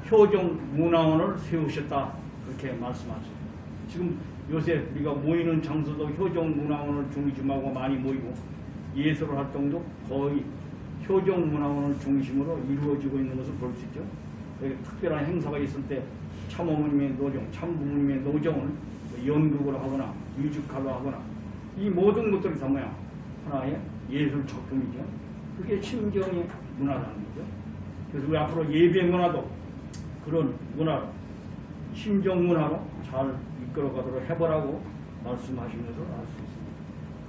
효정 문화원을 세우셨다. 그렇게 말씀하셨습니다. 지금 요새 우리가 모이는 장소도 효정 문화원을 중심하고 많이 모이고 예술 활동도 거의 효정문화원을 중심으로 이루어지고 있는 것을 볼 수 있죠. 여기 특별한 행사가 있을 때 참어머님의 노정, 참부모님의 노정을 연극으로 하거나 뮤지컬로 하거나 이 모든 것들이 다 뭐야? 하나의 예술 작품이죠. 그게 심정의 문화라는 거죠. 그래서 우리 앞으로 예배 문화도 그런 문화로 심정 문화로 잘 이끌어가도록 해보라고 말씀하신 것을 알 수 있습니다.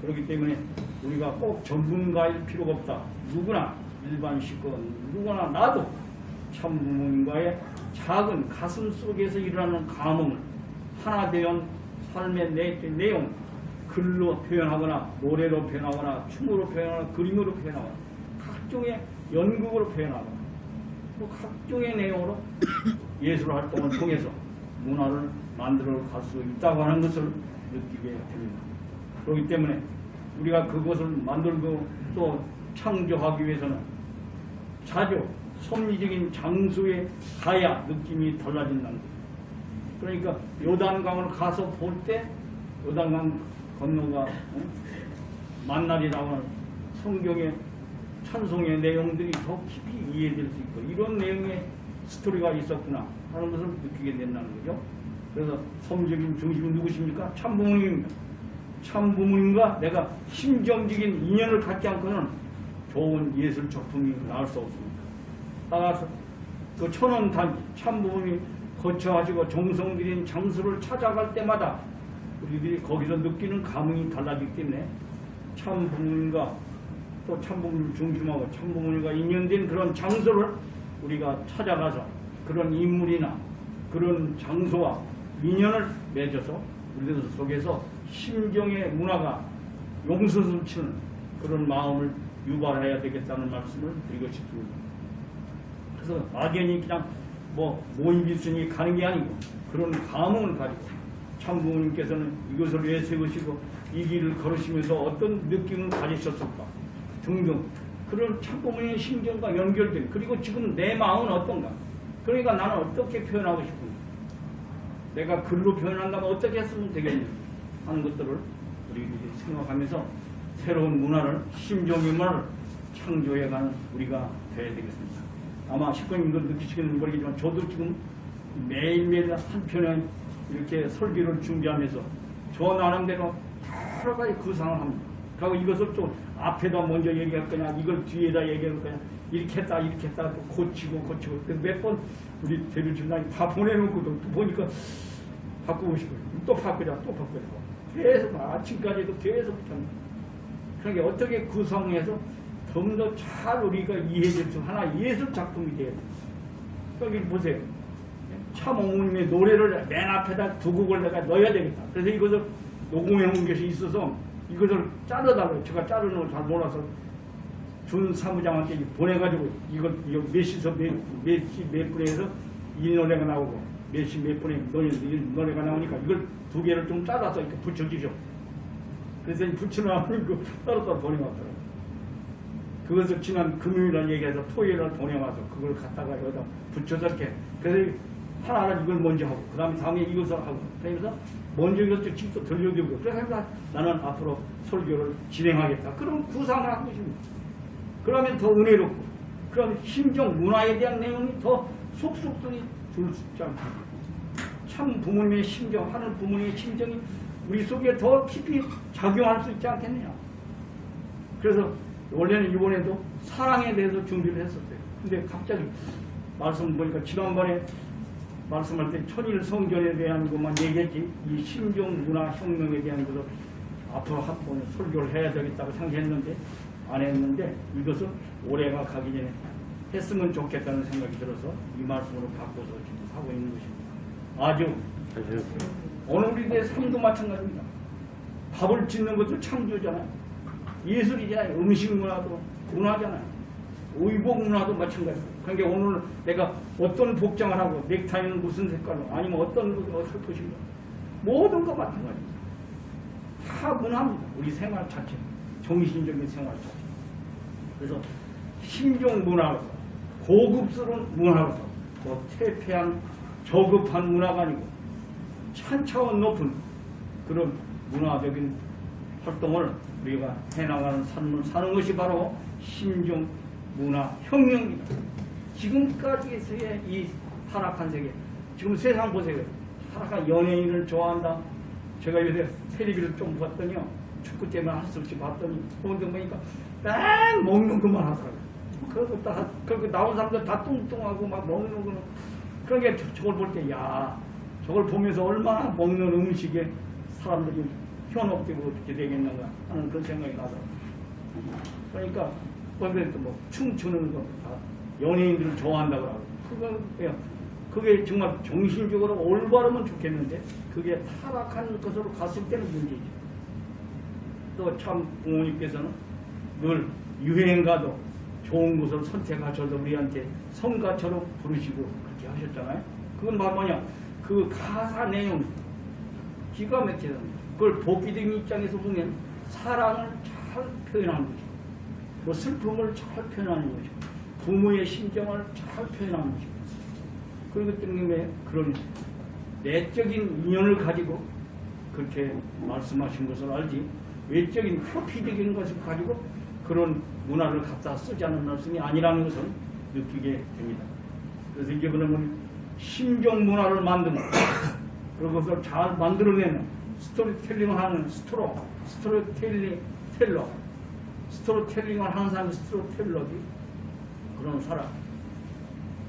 그렇기 때문에 우리가 꼭 전문가일 필요가 없다. 누구나 일반 식구는 누구나 나도 참부모님과의 작은 가슴 속에서 일어나는 감흥을 하나 되어 삶의 내용 글로 표현하거나 노래로 표현하거나 춤으로 표현하거나 그림으로 표현하거나 각종의 연극으로 표현하거나 또 각종의 내용으로 예술 활동을 통해서 문화를 만들어 갈 수 있다고 하는 것을 느끼게 됩니다. 그렇기 때문에 우리가 그것을 만들고 또 창조하기 위해서는 자주 섭리적인 장소에 가야 느낌이 달라진다는 거예요. 그러니까 요단강을 가서 볼 때 요단강 건너가 만날이 나오는 성경의 찬송의 내용들이 더 깊이 이해될 수 있고 이런 내용의 스토리가 있었구나 하는 것을 느끼게 된다는 거죠. 그래서 섭리적인 중심은 누구십니까? 참부모님입니다. 참부모님과 내가 심정적인 인연을 갖지 않고는 좋은 예술 작품이 나올 수 없습니다. 따라서 그 천원단지 참부모님이 거처하시고 정성 들인 장소를 찾아갈 때마다 우리들이 거기서 느끼는 감흥이 달라지기 때문에 참부모님과 또 참부모님 중심하고 참부모님과 인연된 그런 장소를 우리가 찾아가서 그런 인물이나 그런 장소와 인연을 맺어서 우리들 속에서 심정의 문화가 용서스치는 그런 마음을 유발해야 되겠다는 말씀을 드리고 싶습니다. 그래서 막연히 그냥 뭐 모임이 있으니 가는 게 아니고 그런 감흥을 가지고 참부모님께서는 이것을 왜 세우시고 이 길을 걸으시면서 어떤 느낌을 가지셨을까 등등 그런 참부모님의 심정과 연결된 그리고 지금 내 마음은 어떤가 그러니까 나는 어떻게 표현하고 싶은가 내가 글로 표현한다면 어떻게 했으면 되겠냐 하는 것들을 우리들이 생각하면서 새로운 문화를 심정의 문화를 창조해가는 우리가 되어야 되겠습니다. 아마 식구님들 느끼시기는 모르겠지만 저도 지금 매일매일 한 편의 이렇게 설교를 준비하면서 저 나름대로 여러 가지 구상을 합니다. 그리고 이것을 좀 앞에다 먼저 얘기할 거냐 이걸 뒤에다 얘기할 거냐 이렇게 했다 또 고치고 몇 번 우리 대류집단이 다 보내놓고 또 보니까 바꾸고 싶어요. 또 바꾸자 계속 아침까지도 계속 합니다. 그러니까 어떻게 구성해서 좀 더 잘 우리가 이해될 수 하나 예술 작품이 돼야 돼요. 여기 보세요. 참어머님의 노래를 맨 앞에다 두 곡을 내가 넣어야 되겠다. 그래서 이것을 녹음해 놓은 것이 있어서 이것을 자르다가 제가 자르는 걸 잘 몰라서 준 사무장한테 보내가지고 이걸 몇 시서 몇 분에서 이 노래가 나오고 몇 시 몇 분에 노래가 나오니까 이걸 두 개를 좀 잘라서 이렇게 붙여주죠. 그래서 붙여놓으면 그 따로따로 보내왔더라고요. 그것을 지난 금요일날 얘기해서 토요일날 보내와서 그걸 갖다가 여기다 붙여서 이렇게 그래서 하나하나 이걸 먼저 하고 그 다음에 이것을 하고 그래서 먼저 이것도 직접 들려드리고 그래서 나는 앞으로 설교를 진행하겠다. 그런 구상을 한 것입니다. 그러면 더 은혜롭고 그런 심정 문화에 대한 내용이 더 속속들이 줄 수 있지 않습니까? 참 부모님의 심정 하는 부모님의 심정이 우리 속에 더 깊이 작용할 수 있지 않겠느냐. 그래서 원래는 이번에도 사랑에 대해서 준비를 했었어요. 근데 갑자기 말씀 보니까 지난번에 말씀할 때 천일 성전에 대한 것만 얘기했지 이 심정 문화 혁명에 대한 것을 앞으로 한 번 설교를 해야 되겠다고 생각했는데 안 했는데 이것을 올해가 가기 전에 했으면 좋겠다는 생각이 들어서 이 말씀으로 바꿔서 지금 하고 있는 것입니다. 아주 오늘 우리의 삶도 마찬가지입니다. 밥을 짓는 것도 창조잖아요. 예술이잖아요. 음식 문화도 문화잖아요. 의복 문화도 마찬가지예요. 그러니까 오늘 내가 어떤 복장을 하고 넥타이는 무슨 색깔로 아니면 어떤 것을 할 것인가 모든 거 마찬가지입니다. 다 문화입니다. 우리 생활 자체 정신적인 생활 자체. 그래서 심정 문화로서 고급스러운 문화로서 또 퇴폐한 저급한 문화가 아니고 한 차원 높은 그런 문화적인 활동을 우리가 해나가는 삶을 사는 것이 바로 신종 문화 혁명입니다. 지금까지에서의 이 타락한 세계, 지금 세상 보세요. 타락한 연예인을 좋아한다. 제가 요새 텔레비를 좀 봤더니요, 축구 때문에 할 수 없이 봤더니 보는데 보니까 맨 먹는 것만 하더라고요. 그리고 나온 사람들 다 뚱뚱하고 막 먹는 거는, 그러니까 저걸 볼 때, 야, 저걸 보면서 얼마나 먹는 음식에 사람들이 현혹되고 어떻게 되겠는가 하는 그런 생각이 나더라고요. 그러니까 거기서 뭐 춤추는 거 다 연예인들을 좋아한다고 하고, 그게 정말 정신적으로 올바르면 좋겠는데 그게 타락한 것으로 갔을 때는 문제죠. 또 참 부모님께서는 늘 유행가도 좋은 것을 선택하셔서 우리한테 성가처럼 부르시고 그렇게 하셨잖아요. 그건 바로 뭐냐, 그 가사 내용 기가 막히다. 그걸 보기등 입장에서 보면 사랑을 잘 표현하는 거죠. 그 슬픔을 잘 표현하는 거죠. 부모의 심정을 잘 표현하는 거죠. 그렇기 때문에 그런 내적인 인연을 가지고 그렇게 말씀하신 것을 알지, 외적인 표피적인 것을 가지고 그런 문화를 갖다 쓰지 않은 말씀이 아니라는 것을 느끼게 됩니다. 그래서 이제 그러면 심정 문화를 만드는, 그것을 잘 만들어내는, 스토리텔링을 하는 스토리텔링을 하는 사람이 스토리텔러지, 그런 사람.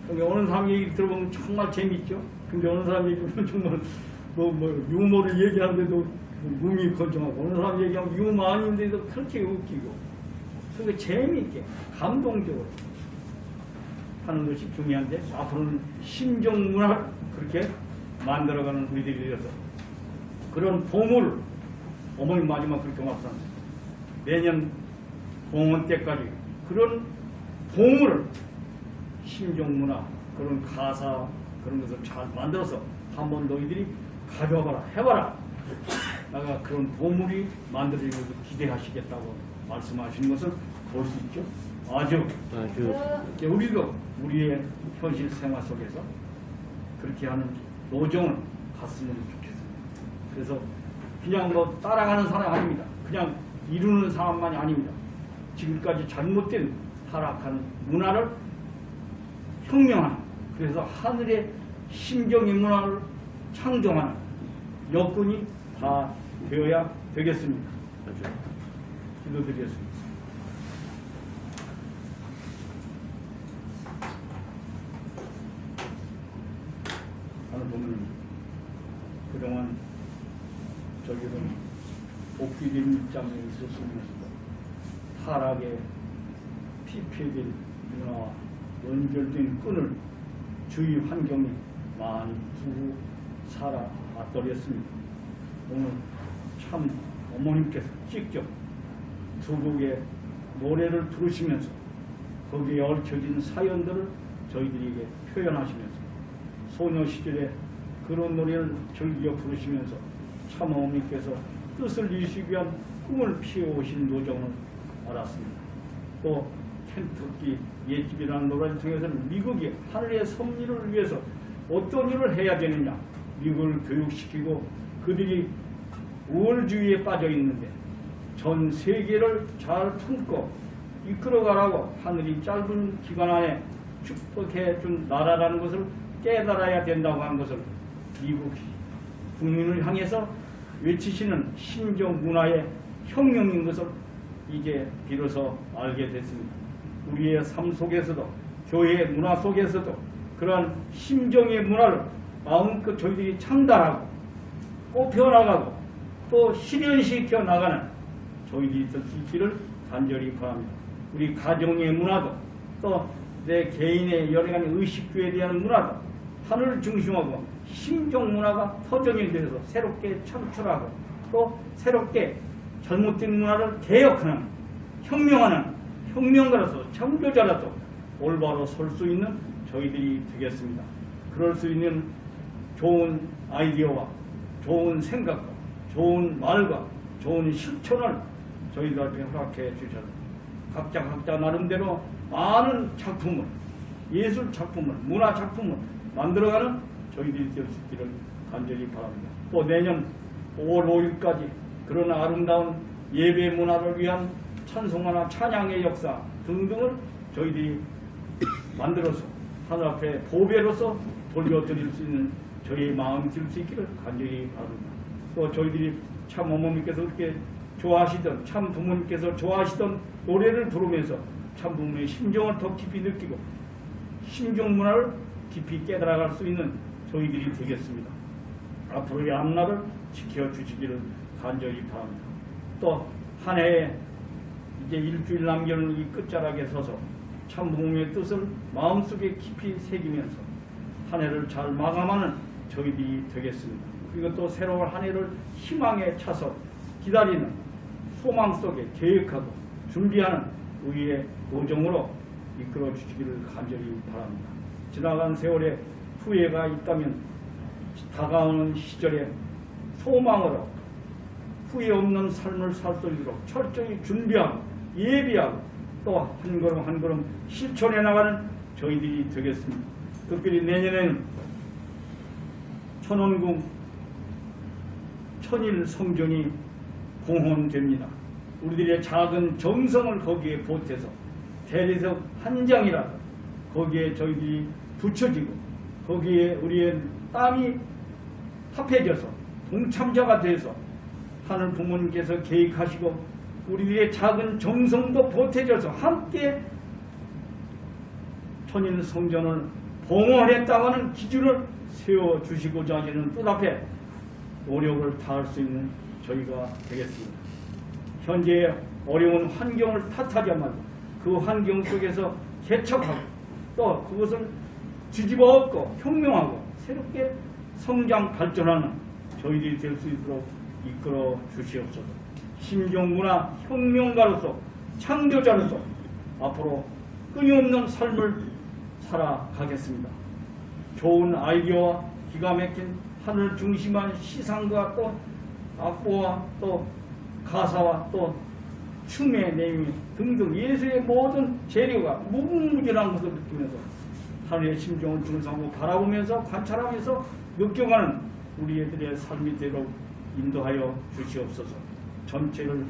그러니까 어느 사람 얘기 들어보면 정말 재밌죠. 근데 어느 사람 얘기 들으면 정말 유머를 얘기하는데도 몸이 건조하고, 어느 사람 얘기하면 유머 아닌데도 그렇게 웃기고, 그게 재미있게 감동적으로 하는 것이 중요한데, 앞으로는 심정 문화를 그렇게 만들어가는 우리들이 되어서 그런 보물을, 어머니 마지막 그렇게 말씀하셨어요. 내년 공원 때까지 그런 보물을, 심정 문화, 그런 가사, 그런 것을 잘 만들어서 한번 너희들이 가져와봐라, 해봐라. 내가 그런 보물이 만들어지는 것을 기대하시겠다고 말씀하시는 것을 볼 수 있죠. 아주 우리도 우리의 현실 생활 속에서 그렇게 하는 노정을 갔으면 좋겠습니다. 그래서 그냥 뭐 따라가는 사람 아닙니다. 그냥 이루는 사람만이 아닙니다. 지금까지 잘못된 타락한 문화를 혁명하는, 그래서 하늘의 심정의 문화를 창조하는 여건이 다 되어야 되겠습니다. 기도드리겠습니다. 하는 보면 그동안 저기는 복귀된 입장에 있었으면서도 타락의 피폐된 문화와 연결된 끈을 주위 환경이 많이 두고 살아왔더랬습니다. 오늘 참 어머님께서 직접 두 곡의 노래를 부르시면서 거기에 얽혀진 사연들을 저희들에게 표현하시면서 소녀 시절에 그런 노래를 즐겨 부르시면서 참 어머님께서 뜻을 이루시기 위한 꿈을 피워오신 노정을 알았습니다. 또 켄터키 옛집이라는 노래를 통해서는 미국이 하늘의 섭리를 위해서 어떤 일을 해야 되느냐, 미국을 교육시키고 그들이 우월주의에 빠져 있는데 전 세계를 잘 품고 이끌어가라고 하늘이 짧은 기간 안에 축복해 준 나라라는 것을 깨달아야 된다고 한 것을 미국 국민을 향해서 외치시는 심정 문화의 혁명인 것을 이제 비로소 알게 됐습니다. 우리의 삶 속에서도 교회의 문화 속에서도 그러한 심정의 문화를 마음껏 저희들이 창달하고 꽃피워나가고 또 실현시켜 나가는 저희들이 있을 수 있기를 간절히 바랍니다. 우리 가정의 문화도 또 내 개인의 여러 가지 의식주에 대한 문화도 하늘을 중심하고 심정 문화가 터전이 되어서 새롭게 창출하고 또 새롭게 잘못된 문화를 개혁하는 혁명하는 혁명가로서 창조자로서 올바로 설 수 있는 저희들이 되겠습니다. 그럴 수 있는 좋은 아이디어와 좋은 생각과 좋은 말과 좋은 실천을 저희들한테 허락해 주셔서 각자 나름대로 많은 작품을, 예술 작품을, 문화 작품을 만들어가는 저희들이 될 수 있기를 간절히 바랍니다. 또 내년 5월 5일까지 그런 아름다운 예배 문화를 위한 찬송가나 찬양의 역사 등등을 저희들이 만들어서 하늘 앞에 보배로서 돌려드릴 수 있는 저희의 마음이 될 수 있기를 간절히 바랍니다. 또 저희들이 참 어머니께서 그렇게 좋아하시던, 참 부모님께서 좋아하시던 노래를 부르면서 참 부모의 심정을 더 깊이 느끼고 심정 문화를 깊이 깨달아갈 수 있는 저희들이 되겠습니다. 앞으로의 앞날을 지켜주시기를 간절히 바랍니다. 또 한 해에 이제 일주일 남겨놓은 이 끝자락에 서서 참 부모의 뜻을 마음속에 깊이 새기면서 한 해를 잘 마감하는 저희들이 되겠습니다. 그리고 또 새로운 한 해를 희망에 차서 기다리는 소망 속에 계획하고 준비하는 우리의 오정으로 이끌어 주시기를 간절히 바랍니다. 지나간 세월에 후회가 있다면 다가오는 시절에 소망으로 후회 없는 삶을 살 수 있도록 철저히 준비하고 예비하고 또 한 걸음 한 걸음 실천해 나가는 저희들이 되겠습니다. 특별히 내년에는 천원궁 천일 성전이 공헌됩니다. 우리들의 작은 정성을 거기에 보태서 대리석 한 장이라도 거기에 저희들이 붙여지고 거기에 우리의 땀이 합해져서 동참자가 돼서 하늘 부모님께서 계획하시고 우리들의 작은 정성도 보태져서 함께 천일 성전을 봉헌했다고 하는 기준을 세워주시고자 하시는 뜻 앞에 노력을 다할 수 있는 저희가 되겠습니다. 현재의 어려운 환경을 탓하지 말고 그 환경 속에서 개척하고 또 그것을 뒤집어 엎고 혁명하고 새롭게 성장 발전하는 저희들이 될 수 있도록 이끌어 주시옵소서. 심정문화 혁명가로서 창조자로서 앞으로 끊임없는 삶을 살아가겠습니다. 좋은 아이디어와 기가 막힌 하늘 중심한 시상과 또 악보와 또 가사와 또 춤의 내용 등등 예술의 모든 재료가 무궁무진한 것을 느끼면서 하늘의 심정을 중상하고 바라보면서 관찰하면서 느껴가는 우리 애들의 삶이 되도록 인도하여 주시옵소서. 전체를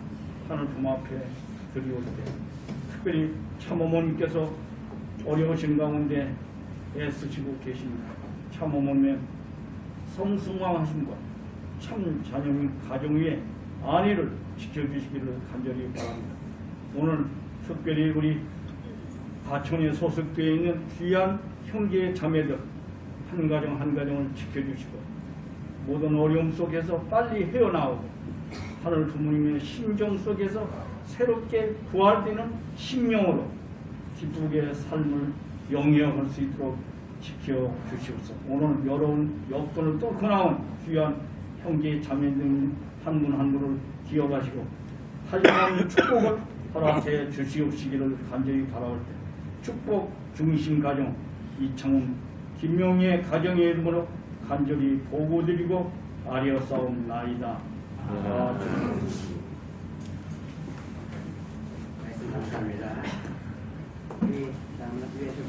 하늘 부모 앞에 드리오되 특별히 참어머님께서 어려우신 가운데 애쓰시고 계십니다. 참어머님의 성승왕하심과 참 자녀인 가정 위에 안위를 지켜주시기를 간절히 바랍니다. 오늘 특별히 우리 가천에 소속되어 있는 귀한 형제 자매들 한 가정 한 가정을 지켜주시고 모든 어려움 속에서 빨리 헤어나오고 하늘 부모님의 심정 속에서 새롭게 부활되는 심령으로 기쁘게 삶을 영위할 수 있도록 지켜주시옵소서. 오늘 여러분 역전을 뚫고 나온 귀한 형제 자매들 한 분 한 분을 기억하시고 하나님의 축복을 허락해 주시옵시기를 간절히 바라올 때 축복 중심 가정 이창훈 김명희의 가정의 이름으로 간절히 보고드리고 아뢰었사옵나이다. 말씀 감사합니다. 우리 다음은 위에서